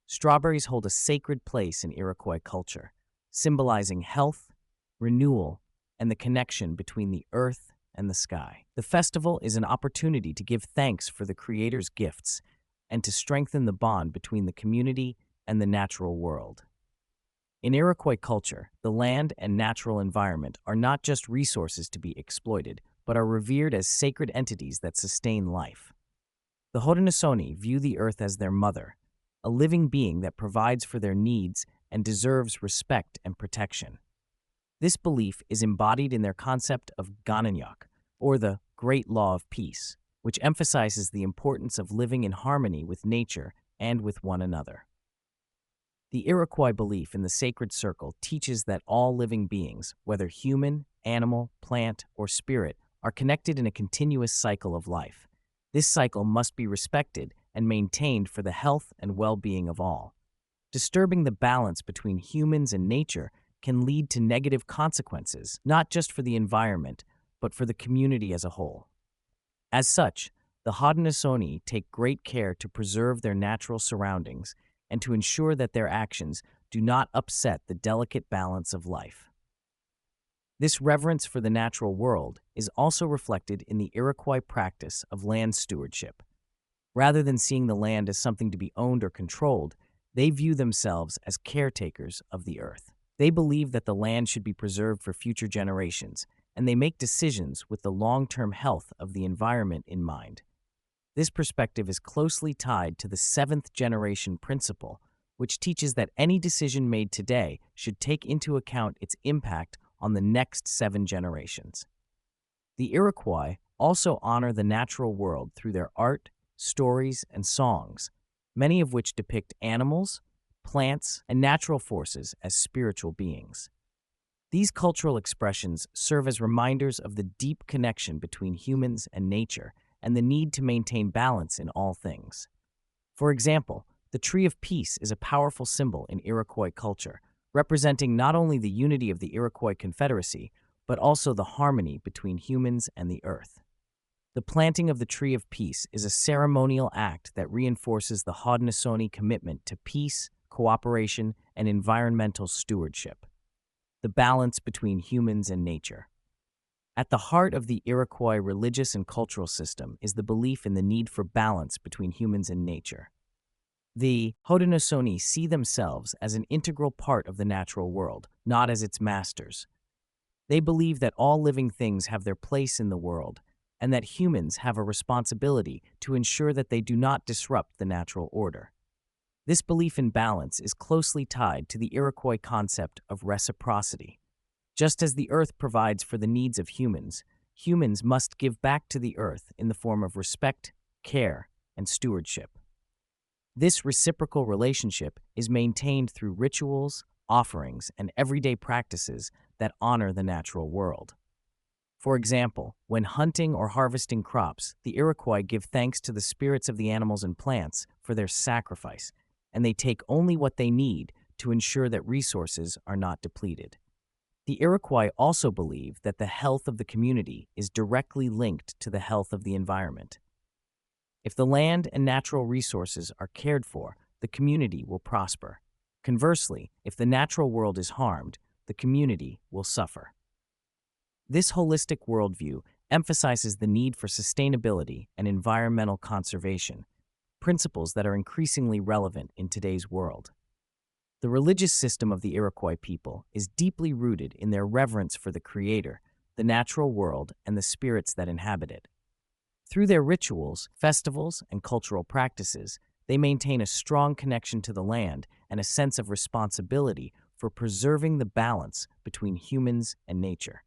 Strawberries hold a sacred place in Iroquois culture, symbolizing health, renewal, and the connection between the earth and the sky. The festival is an opportunity to give thanks for the Creator's gifts and to strengthen the bond between the community and the natural world. In Iroquois culture, the land and natural environment are not just resources to be exploited, but are revered as sacred entities that sustain life. The Haudenosaunee view the earth as their mother, a living being that provides for their needs and deserves respect and protection. This belief is embodied in their concept of Gananyak, or the Great Law of Peace, which emphasizes the importance of living in harmony with nature and with one another. The Iroquois belief in the sacred circle teaches that all living beings, whether human, animal, plant, or spirit, are connected in a continuous cycle of life. This cycle must be respected and maintained for the health and well-being of all. Disturbing the balance between humans and nature can lead to negative consequences, not just for the environment, but for the community as a whole. As such, the Haudenosaunee take great care to preserve their natural surroundings and to ensure that their actions do not upset the delicate balance of life. This reverence for the natural world is also reflected in the Iroquois practice of land stewardship. Rather than seeing the land as something to be owned or controlled, they view themselves as caretakers of the earth. They believe that the land should be preserved for future generations, and they make decisions with the long-term health of the environment in mind. This perspective is closely tied to the seventh generation principle, which teaches that any decision made today should take into account its impact on the next 7 generations. The Iroquois also honor the natural world through their art, stories, and songs, many of which depict animals, plants, and natural forces as spiritual beings. These cultural expressions serve as reminders of the deep connection between humans and nature and the need to maintain balance in all things. For example, the Tree of Peace is a powerful symbol in Iroquois culture, representing not only the unity of the Iroquois Confederacy, but also the harmony between humans and the earth. The planting of the Tree of Peace is a ceremonial act that reinforces the Haudenosaunee commitment to peace, cooperation, and environmental stewardship. The balance between humans and nature. At the heart of the Iroquois religious and cultural system is the belief in the need for balance between humans and nature. The Haudenosaunee see themselves as an integral part of the natural world, not as its masters. They believe that all living things have their place in the world, and that humans have a responsibility to ensure that they do not disrupt the natural order. This belief in balance is closely tied to the Iroquois concept of reciprocity. Just as the earth provides for the needs of humans, humans must give back to the earth in the form of respect, care, and stewardship. This reciprocal relationship is maintained through rituals, offerings, and everyday practices that honor the natural world. For example, when hunting or harvesting crops, the Iroquois give thanks to the spirits of the animals and plants for their sacrifice, and they take only what they need to ensure that resources are not depleted. The Iroquois also believe that the health of the community is directly linked to the health of the environment. If the land and natural resources are cared for, the community will prosper. Conversely, if the natural world is harmed, the community will suffer. This holistic worldview emphasizes the need for sustainability and environmental conservation, principles that are increasingly relevant in today's world. The religious system of the Iroquois people is deeply rooted in their reverence for the Creator, the natural world, and the spirits that inhabit it. Through their rituals, festivals, and cultural practices, they maintain a strong connection to the land and a sense of responsibility for preserving the balance between humans and nature.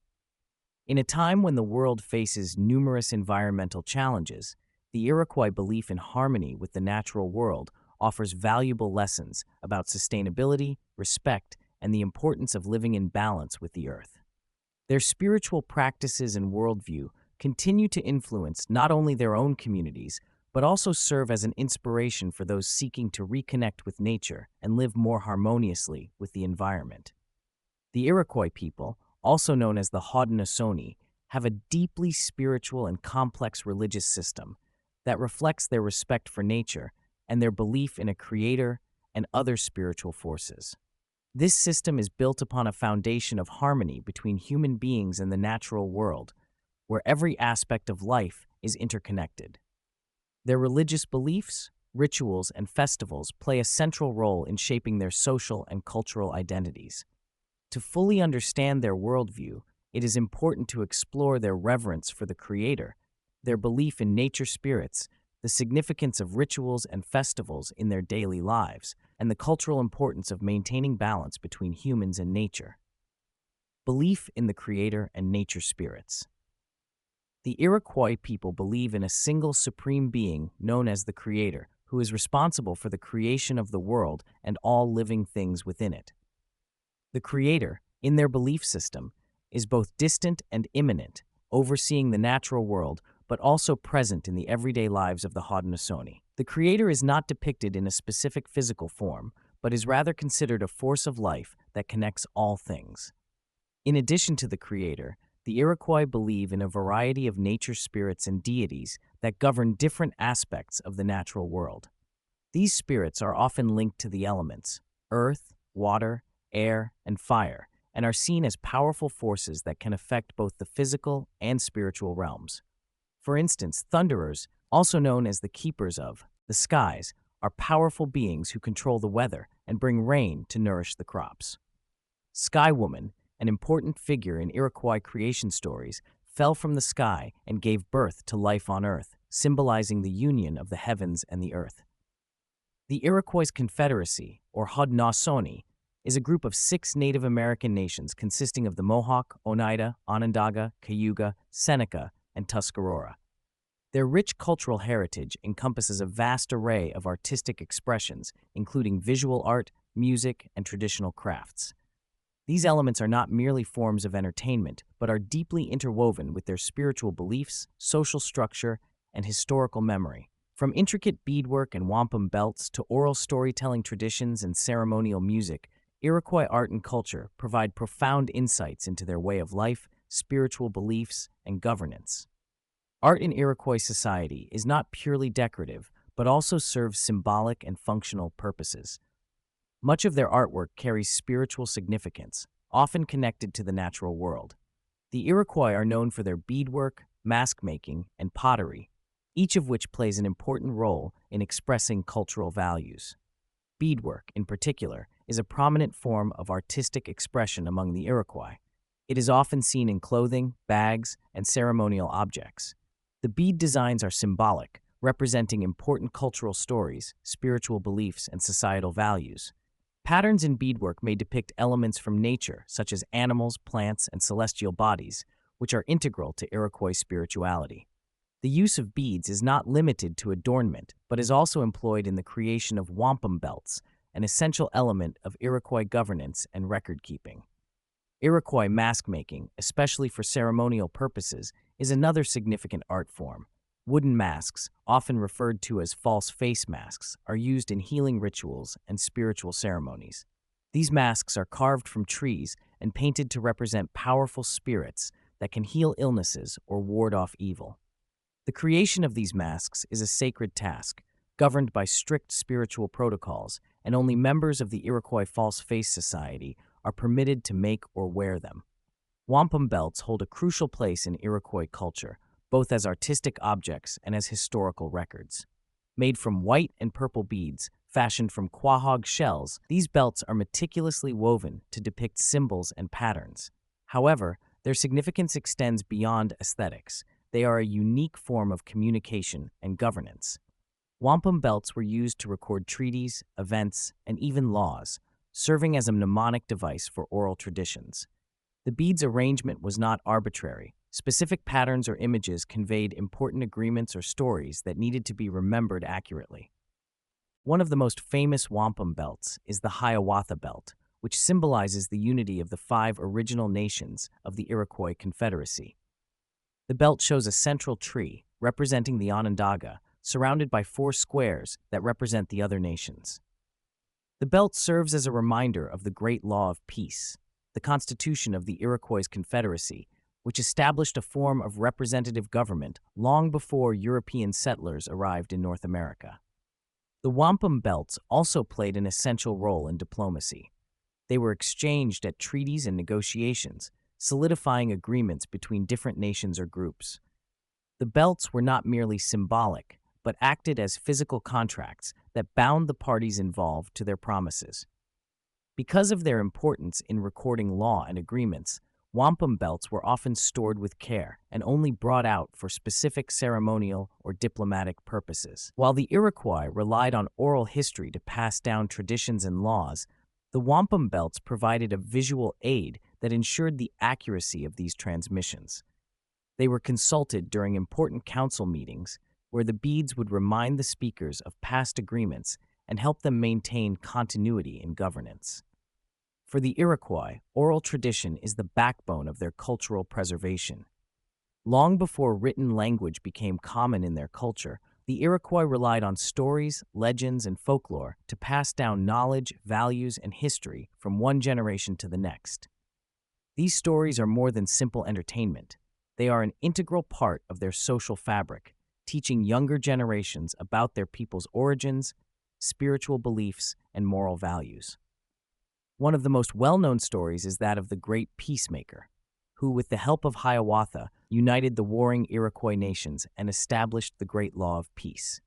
In a time when the world faces numerous environmental challenges, the Iroquois belief in harmony with the natural world offers valuable lessons about sustainability, respect, and the importance of living in balance with the earth. Their spiritual practices and worldview continue to influence not only their own communities, but also serve as an inspiration for those seeking to reconnect with nature and live more harmoniously with the environment. The Iroquois people, also known as the Haudenosaunee, have a deeply spiritual and complex religious system that reflects their respect for nature and their belief in a creator and other spiritual forces. This system is built upon a foundation of harmony between human beings and the natural world, where every aspect of life is interconnected. Their religious beliefs, rituals, and festivals play a central role in shaping their social and cultural identities. To fully understand their worldview, it is important to explore their reverence for the Creator, their belief in nature spirits, the significance of rituals and festivals in their daily lives, and the cultural importance of maintaining balance between humans and nature. Belief in the Creator and nature spirits. The Iroquois people believe in a single supreme being known as the Creator, who is responsible for the creation of the world and all living things within it. The Creator, in their belief system, is both distant and immanent, overseeing the natural world, but also present in the everyday lives of the Haudenosaunee. The Creator is not depicted in a specific physical form, but is rather considered a force of life that connects all things. In addition to the Creator, The Iroquois believe in a variety of nature spirits and deities that govern different aspects of the natural world. These spirits are often linked to the elements earth, water, air, and fire, and are seen as powerful forces that can affect both the physical and spiritual realms. For instance, thunderers, also known as the keepers of the skies, are powerful beings who control the weather and bring rain to nourish the crops. Sky Woman, an important figure in Iroquois creation stories, fell from the sky and gave birth to life on earth, symbolizing the union of the heavens and the earth. The Iroquois Confederacy, or Haudenosaunee, is a group of 6 Native American nations consisting of the Mohawk, Oneida, Onondaga, Cayuga, Seneca, and Tuscarora. Their rich cultural heritage encompasses a vast array of artistic expressions, including visual art, music, and traditional crafts. These elements are not merely forms of entertainment, but are deeply interwoven with their spiritual beliefs, social structure, and historical memory. From intricate beadwork and wampum belts to oral storytelling traditions and ceremonial music, Iroquois art and culture provide profound insights into their way of life, spiritual beliefs, and governance. Art in Iroquois society is not purely decorative, but also serves symbolic and functional purposes. Much of their artwork carries spiritual significance, often connected to the natural world. The Iroquois are known for their beadwork, mask making, and pottery, each of which plays an important role in expressing cultural values. Beadwork, in particular, is a prominent form of artistic expression among the Iroquois. It is often seen in clothing, bags, and ceremonial objects. The bead designs are symbolic, representing important cultural stories, spiritual beliefs, and societal values. Patterns in beadwork may depict elements from nature, such as animals, plants, and celestial bodies, which are integral to Iroquois spirituality. The use of beads is not limited to adornment, but is also employed in the creation of wampum belts, an essential element of Iroquois governance and record-keeping. Iroquois mask-making, especially for ceremonial purposes, is another significant art form. Wooden masks, often referred to as false face masks, are used in healing rituals and spiritual ceremonies. These masks are carved from trees and painted to represent powerful spirits that can heal illnesses or ward off evil. The creation of these masks is a sacred task, governed by strict spiritual protocols, and only members of the Iroquois False Face Society are permitted to make or wear them. Wampum belts hold a crucial place in Iroquois culture, both as artistic objects and as historical records. Made from white and purple beads, fashioned from quahog shells, these belts are meticulously woven to depict symbols and patterns. However, their significance extends beyond aesthetics. They are a unique form of communication and governance. Wampum belts were used to record treaties, events, and even laws, serving as a mnemonic device for oral traditions. The beads' arrangement was not arbitrary. Specific patterns or images conveyed important agreements or stories that needed to be remembered accurately. One of the most famous wampum belts is the Hiawatha belt, which symbolizes the unity of the 5 original nations of the Iroquois Confederacy. The belt shows a central tree, representing the Onondaga, surrounded by 4 squares that represent the other nations. The belt serves as a reminder of the Great Law of Peace, the constitution of the Iroquois Confederacy, which established a form of representative government long before European settlers arrived in North America. The wampum belts also played an essential role in diplomacy. They were exchanged at treaties and negotiations, solidifying agreements between different nations or groups. The belts were not merely symbolic, but acted as physical contracts that bound the parties involved to their promises. Because of their importance in recording law and agreements, wampum belts were often stored with care and only brought out for specific ceremonial or diplomatic purposes. While the Iroquois relied on oral history to pass down traditions and laws, the wampum belts provided a visual aid that ensured the accuracy of these transmissions. They were consulted during important council meetings, where the beads would remind the speakers of past agreements and help them maintain continuity in governance. For the Iroquois, oral tradition is the backbone of their cultural preservation. Long before written language became common in their culture, the Iroquois relied on stories, legends, and folklore to pass down knowledge, values, and history from one generation to the next. These stories are more than simple entertainment. They are an integral part of their social fabric, teaching younger generations about their people's origins, spiritual beliefs, and moral values. One of the most well-known stories is that of the Great Peacemaker, who, with the help of Hiawatha, united the warring Iroquois nations and established the Great Law of Peace.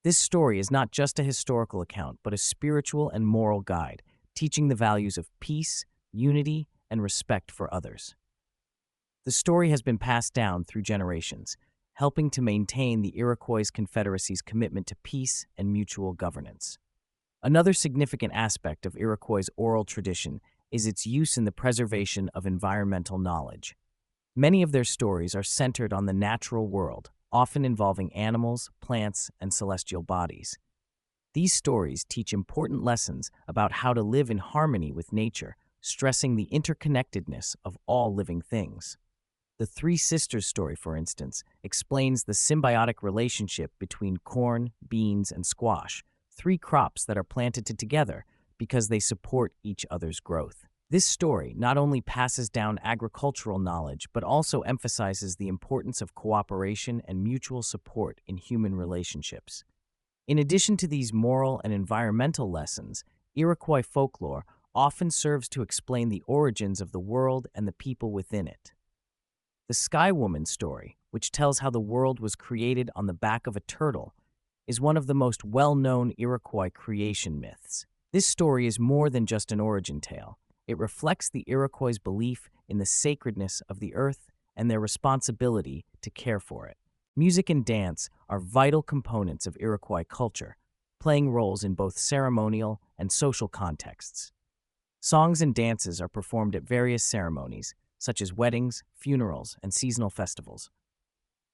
This story is not just a historical account, but a spiritual and moral guide, teaching the values of peace, unity, and respect for others. The story has been passed down through generations, helping to maintain the Iroquois Confederacy's commitment to peace and mutual governance. Another significant aspect of Iroquois' oral tradition is its use in the preservation of environmental knowledge. Many of their stories are centered on the natural world, often involving animals, plants, and celestial bodies. These stories teach important lessons about how to live in harmony with nature, stressing the interconnectedness of all living things. The Three Sisters story, for instance, explains the symbiotic relationship between corn, beans, and squash, three crops that are planted together because they support each other's growth. This story not only passes down agricultural knowledge, but also emphasizes the importance of cooperation and mutual support in human relationships. In addition to these moral and environmental lessons, Iroquois folklore often serves to explain the origins of the world and the people within it. The Sky Woman story, which tells how the world was created on the back of a turtle, is one of the most well-known Iroquois creation myths. This story is more than just an origin tale. It reflects the Iroquois' belief in the sacredness of the earth and their responsibility to care for it. Music and dance are vital components of Iroquois culture, playing roles in both ceremonial and social contexts. Songs and dances are performed at various ceremonies, such as weddings, funerals, and seasonal festivals.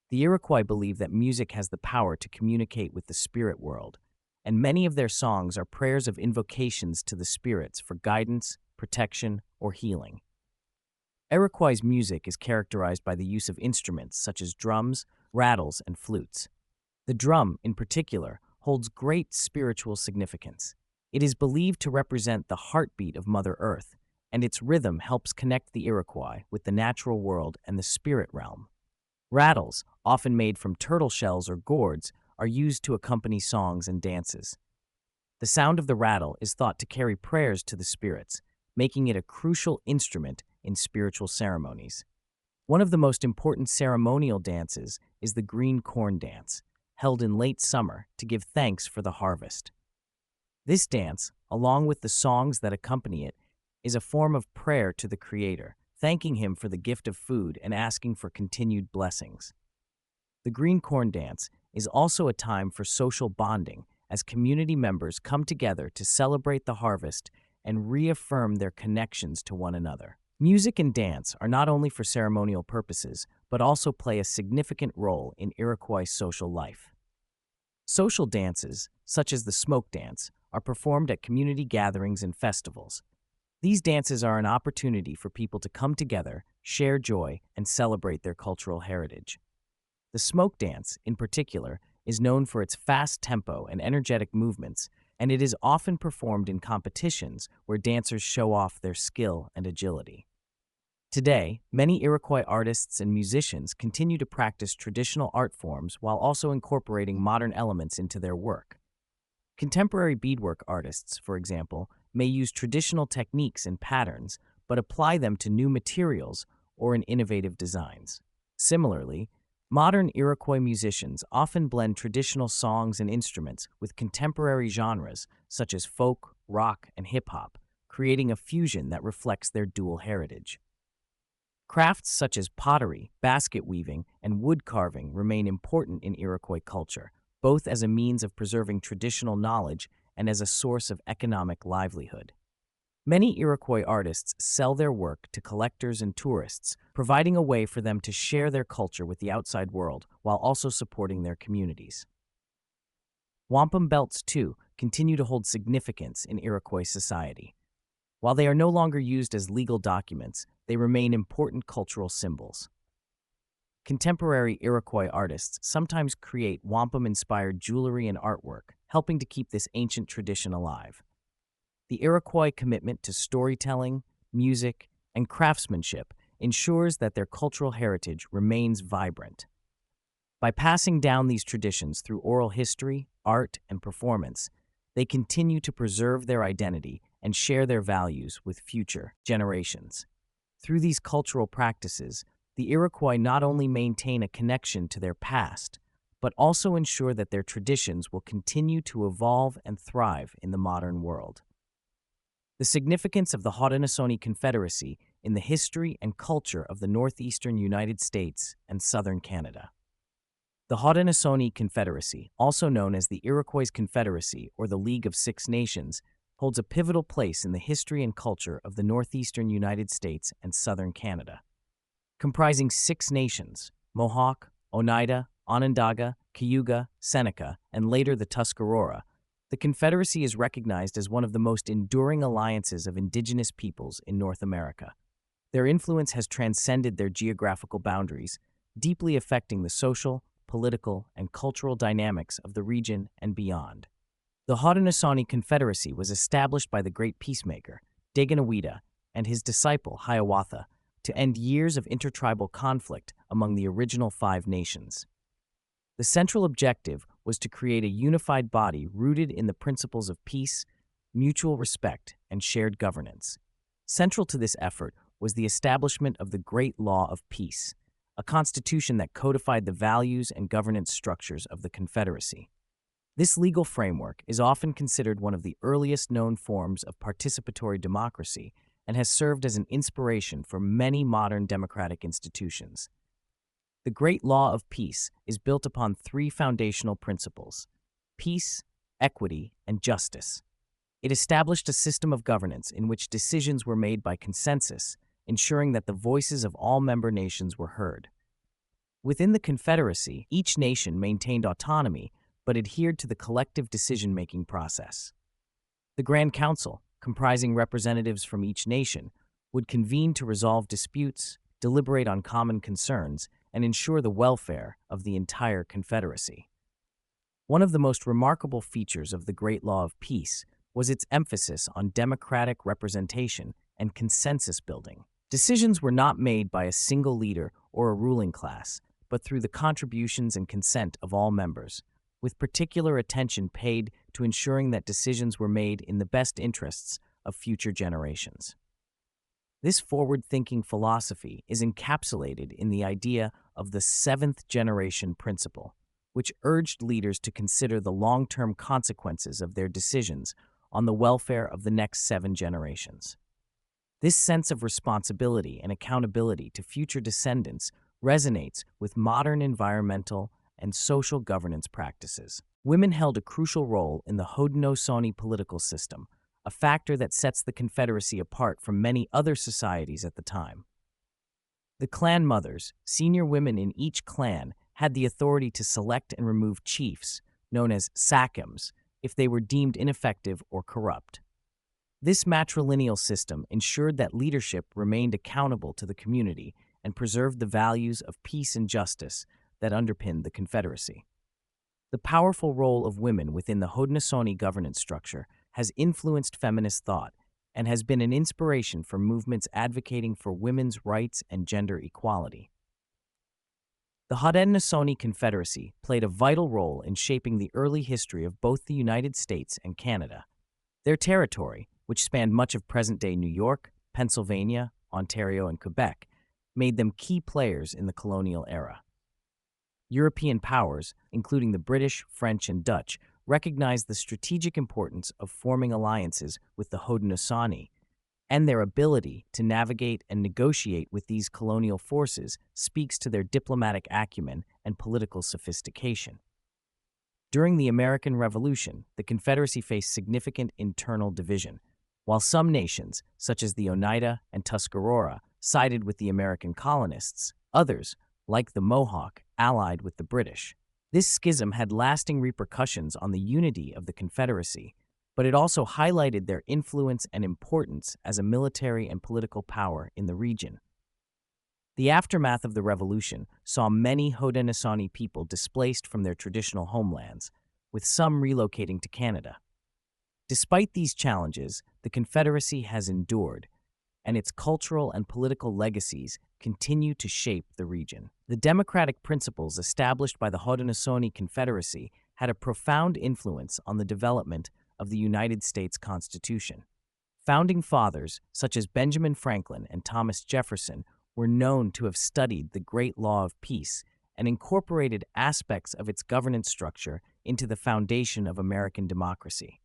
The Iroquois believe that music has the power to communicate with the spirit world, and many of their songs are prayers of invocations to the spirits for guidance, protection, or healing. Iroquois' music is characterized by the use of instruments such as drums, rattles, and flutes. The drum, in particular, holds great spiritual significance. It is believed to represent the heartbeat of Mother Earth, and its rhythm helps connect the Iroquois with the natural world and the spirit realm. Rattles, often made from turtle shells or gourds, are used to accompany songs and dances. The sound of the rattle is thought to carry prayers to the spirits, making it a crucial instrument in spiritual ceremonies. One of the most important ceremonial dances is the green corn dance, held in late summer to give thanks for the harvest. This dance, along with the songs that accompany it, is a form of prayer to the Creator, thanking Him for the gift of food and asking for continued blessings. The green corn dance is also a time for social bonding as community members come together to celebrate the harvest and reaffirm their connections to one another. Music and dance are not only for ceremonial purposes, but also play a significant role in Iroquois social life. Social dances, such as the smoke dance, are performed at community gatherings and festivals. These dances are an opportunity for people to come together, share joy, and celebrate their cultural heritage. The smoke dance, in particular, is known for its fast tempo and energetic movements, and it is often performed in competitions where dancers show off their skill and agility. Today, many Iroquois artists and musicians continue to practice traditional art forms while also incorporating modern elements into their work. Contemporary beadwork artists, for example, may use traditional techniques and patterns, but apply them to new materials or in innovative designs. Similarly, modern Iroquois musicians often blend traditional songs and instruments with contemporary genres such as folk, rock, and hip-hop, creating a fusion that reflects their dual heritage. Crafts such as pottery, basket weaving, and wood carving remain important in Iroquois culture, both as a means of preserving traditional knowledge and as a source of economic livelihood. Many Iroquois artists sell their work to collectors and tourists, providing a way for them to share their culture with the outside world while also supporting their communities. Wampum belts, too, continue to hold significance in Iroquois society. While they are no longer used as legal documents, they remain important cultural symbols. Contemporary Iroquois artists sometimes create wampum-inspired jewelry and artwork, helping to keep this ancient tradition alive. The Iroquois commitment to storytelling, music, and craftsmanship ensures that their cultural heritage remains vibrant. By passing down these traditions through oral history, art, and performance, they continue to preserve their identity and share their values with future generations. Through these cultural practices, the Iroquois not only maintain a connection to their past, but also ensure that their traditions will continue to evolve and thrive in the modern world. The significance of the Haudenosaunee Confederacy in the history and culture of the northeastern United States and southern Canada. The Haudenosaunee Confederacy, also known as the Iroquois Confederacy or the League of Six Nations, holds a pivotal place in the history and culture of the northeastern United States and southern Canada. Comprising 6 nations, Mohawk, Oneida, Onondaga, Cayuga, Seneca, and later the Tuscarora, the Confederacy is recognized as one of the most enduring alliances of indigenous peoples in North America. Their influence has transcended their geographical boundaries, deeply affecting the social, political, and cultural dynamics of the region and beyond. The Haudenosaunee Confederacy was established by the great peacemaker, Daganoweda, and his disciple, Hiawatha, to end years of intertribal conflict among the original 5 nations. The central objective was to create a unified body rooted in the principles of peace, mutual respect, and shared governance. Central to this effort was the establishment of the Great Law of Peace, a constitution that codified the values and governance structures of the Confederacy. This legal framework is often considered one of the earliest known forms of participatory democracy and has served as an inspiration for many modern democratic institutions. The Great Law of Peace is built upon 3 foundational principles: peace, equity, and justice. It established a system of governance in which decisions were made by consensus, ensuring that the voices of all member nations were heard. Within the Confederacy, each nation maintained autonomy but adhered to the collective decision-making process. The Grand Council, comprising representatives from each nation, would convene to resolve disputes, deliberate on common concerns, and ensure the welfare of the entire Confederacy. One of the most remarkable features of the Great Law of Peace was its emphasis on democratic representation and consensus building. Decisions were not made by a single leader or a ruling class, but through the contributions and consent of all members, with particular attention paid to ensuring that decisions were made in the best interests of future generations. This forward-thinking philosophy is encapsulated in the idea of the 7th generation principle, which urged leaders to consider the long-term consequences of their decisions on the welfare of the next 7 generations. This sense of responsibility and accountability to future descendants resonates with modern environmental and social governance practices. Women held a crucial role in the Haudenosaunee political system, a factor that sets the Confederacy apart from many other societies at the time. The clan mothers, senior women in each clan, had the authority to select and remove chiefs, known as sachems, if they were deemed ineffective or corrupt. This matrilineal system ensured that leadership remained accountable to the community and preserved the values of peace and justice that underpinned the Confederacy. The powerful role of women within the Haudenosaunee governance structure has influenced feminist thought and has been an inspiration for movements advocating for women's rights and gender equality. The Haudenosaunee Confederacy played a vital role in shaping the early history of both the United States and Canada. Their territory, which spanned much of present-day New York, Pennsylvania, Ontario, and Quebec, made them key players in the colonial era. European powers, including the British, French, and Dutch, recognized the strategic importance of forming alliances with the Haudenosaunee, and their ability to navigate and negotiate with these colonial forces speaks to their diplomatic acumen and political sophistication. During the American Revolution, the Confederacy faced significant internal division. While some nations, such as the Oneida and Tuscarora, sided with the American colonists, others, like the Mohawk, allied with the British. This schism had lasting repercussions on the unity of the Confederacy, but it also highlighted their influence and importance as a military and political power in the region. The aftermath of the Revolution saw many Haudenosaunee people displaced from their traditional homelands, with some relocating to Canada. Despite these challenges, the Confederacy has endured, and its cultural and political legacies continue to shape the region. The democratic principles established by the Haudenosaunee Confederacy had a profound influence on the development of the United States Constitution. Founding fathers, such as Benjamin Franklin and Thomas Jefferson, were known to have studied the Great Law of Peace and incorporated aspects of its governance structure into the foundation of American democracy.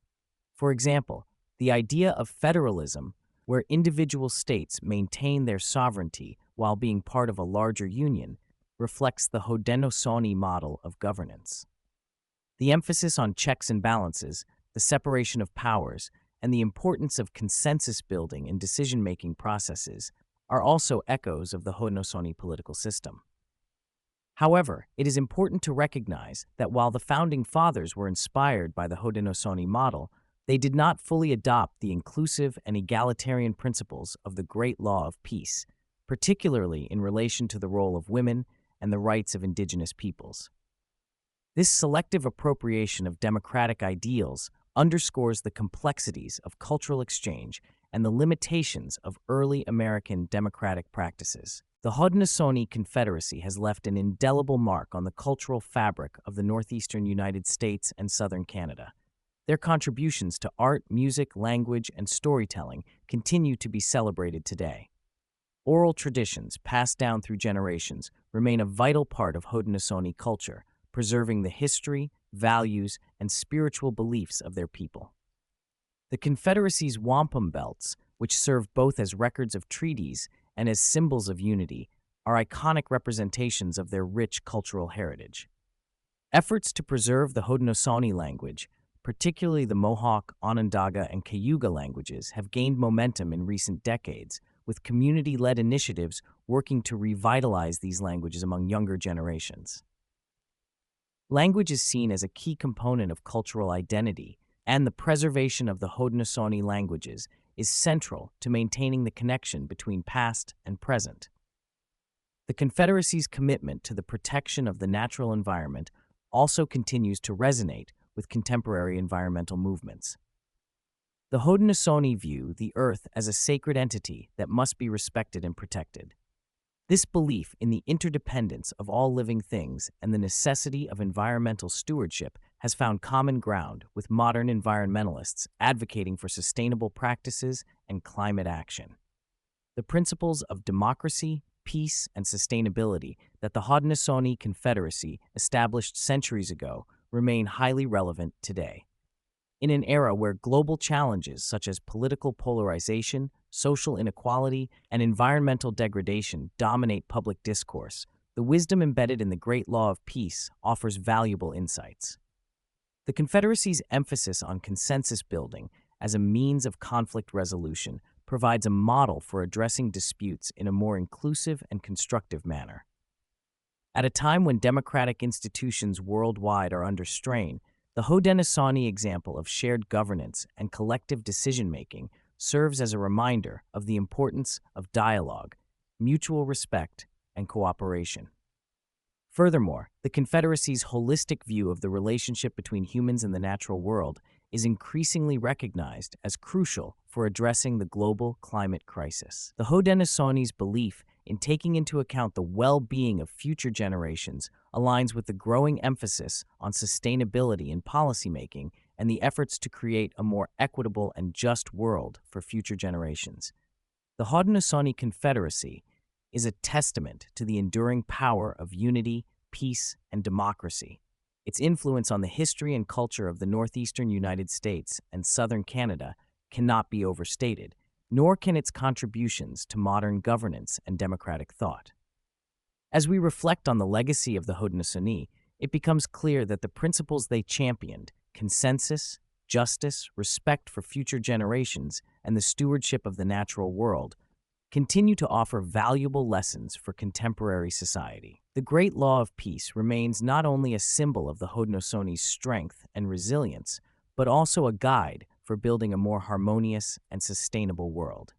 For example, the idea of federalism, where individual states maintain their sovereignty while being part of a larger union, reflects the Haudenosaunee model of governance. The emphasis on checks and balances, the separation of powers, and the importance of consensus building in decision-making processes are also echoes of the Haudenosaunee political system. However, it is important to recognize that while the Founding Fathers were inspired by the Haudenosaunee model, they did not fully adopt the inclusive and egalitarian principles of the Great Law of Peace, particularly in relation to the role of women and the rights of indigenous peoples. This selective appropriation of democratic ideals underscores the complexities of cultural exchange and the limitations of early American democratic practices. The Haudenosaunee Confederacy has left an indelible mark on the cultural fabric of the northeastern United States and southern Canada. Their contributions to art, music, language, and storytelling continue to be celebrated today. Oral traditions passed down through generations remain a vital part of Haudenosaunee culture, preserving the history, values, and spiritual beliefs of their people. The Confederacy's wampum belts, which serve both as records of treaties and as symbols of unity, are iconic representations of their rich cultural heritage. Efforts to preserve the Haudenosaunee language, particularly the Mohawk, Onondaga, and Cayuga languages, have gained momentum in recent decades, with community-led initiatives working to revitalize these languages among younger generations. Language is seen as a key component of cultural identity, and the preservation of the Haudenosaunee languages is central to maintaining the connection between past and present. The Confederacy's commitment to the protection of the natural environment also continues to resonate with contemporary environmental movements. The Haudenosaunee view the earth as a sacred entity that must be respected and protected. This belief in the interdependence of all living things and the necessity of environmental stewardship has found common ground with modern environmentalists advocating for sustainable practices and climate action. The principles of democracy, peace, and sustainability that the Haudenosaunee Confederacy established centuries ago remain highly relevant today. In an era where global challenges such as political polarization, social inequality, and environmental degradation dominate public discourse, the wisdom embedded in the Great Law of Peace offers valuable insights. The Confederacy's emphasis on consensus building as a means of conflict resolution provides a model for addressing disputes in a more inclusive and constructive manner. At a time when democratic institutions worldwide are under strain, the Haudenosaunee example of shared governance and collective decision-making serves as a reminder of the importance of dialogue, mutual respect, and cooperation. Furthermore, the Confederacy's holistic view of the relationship between humans and the natural world is increasingly recognized as crucial for addressing the global climate crisis. The Haudenosaunee belief in taking into account the well-being of future generations aligns with the growing emphasis on sustainability in policymaking and the efforts to create a more equitable and just world for future generations. The Haudenosaunee Confederacy is a testament to the enduring power of unity, peace, and democracy. Its influence on the history and culture of the northeastern United States and southern Canada cannot be overstated, nor can its contributions to modern governance and democratic thought. As we reflect on the legacy of the Haudenosaunee, it becomes clear that the principles they championed, consensus, justice, respect for future generations, and the stewardship of the natural world, continue to offer valuable lessons for contemporary society. The Great Law of Peace remains not only a symbol of the Haudenosaunee strength and resilience, but also a guide for building a more harmonious and sustainable world.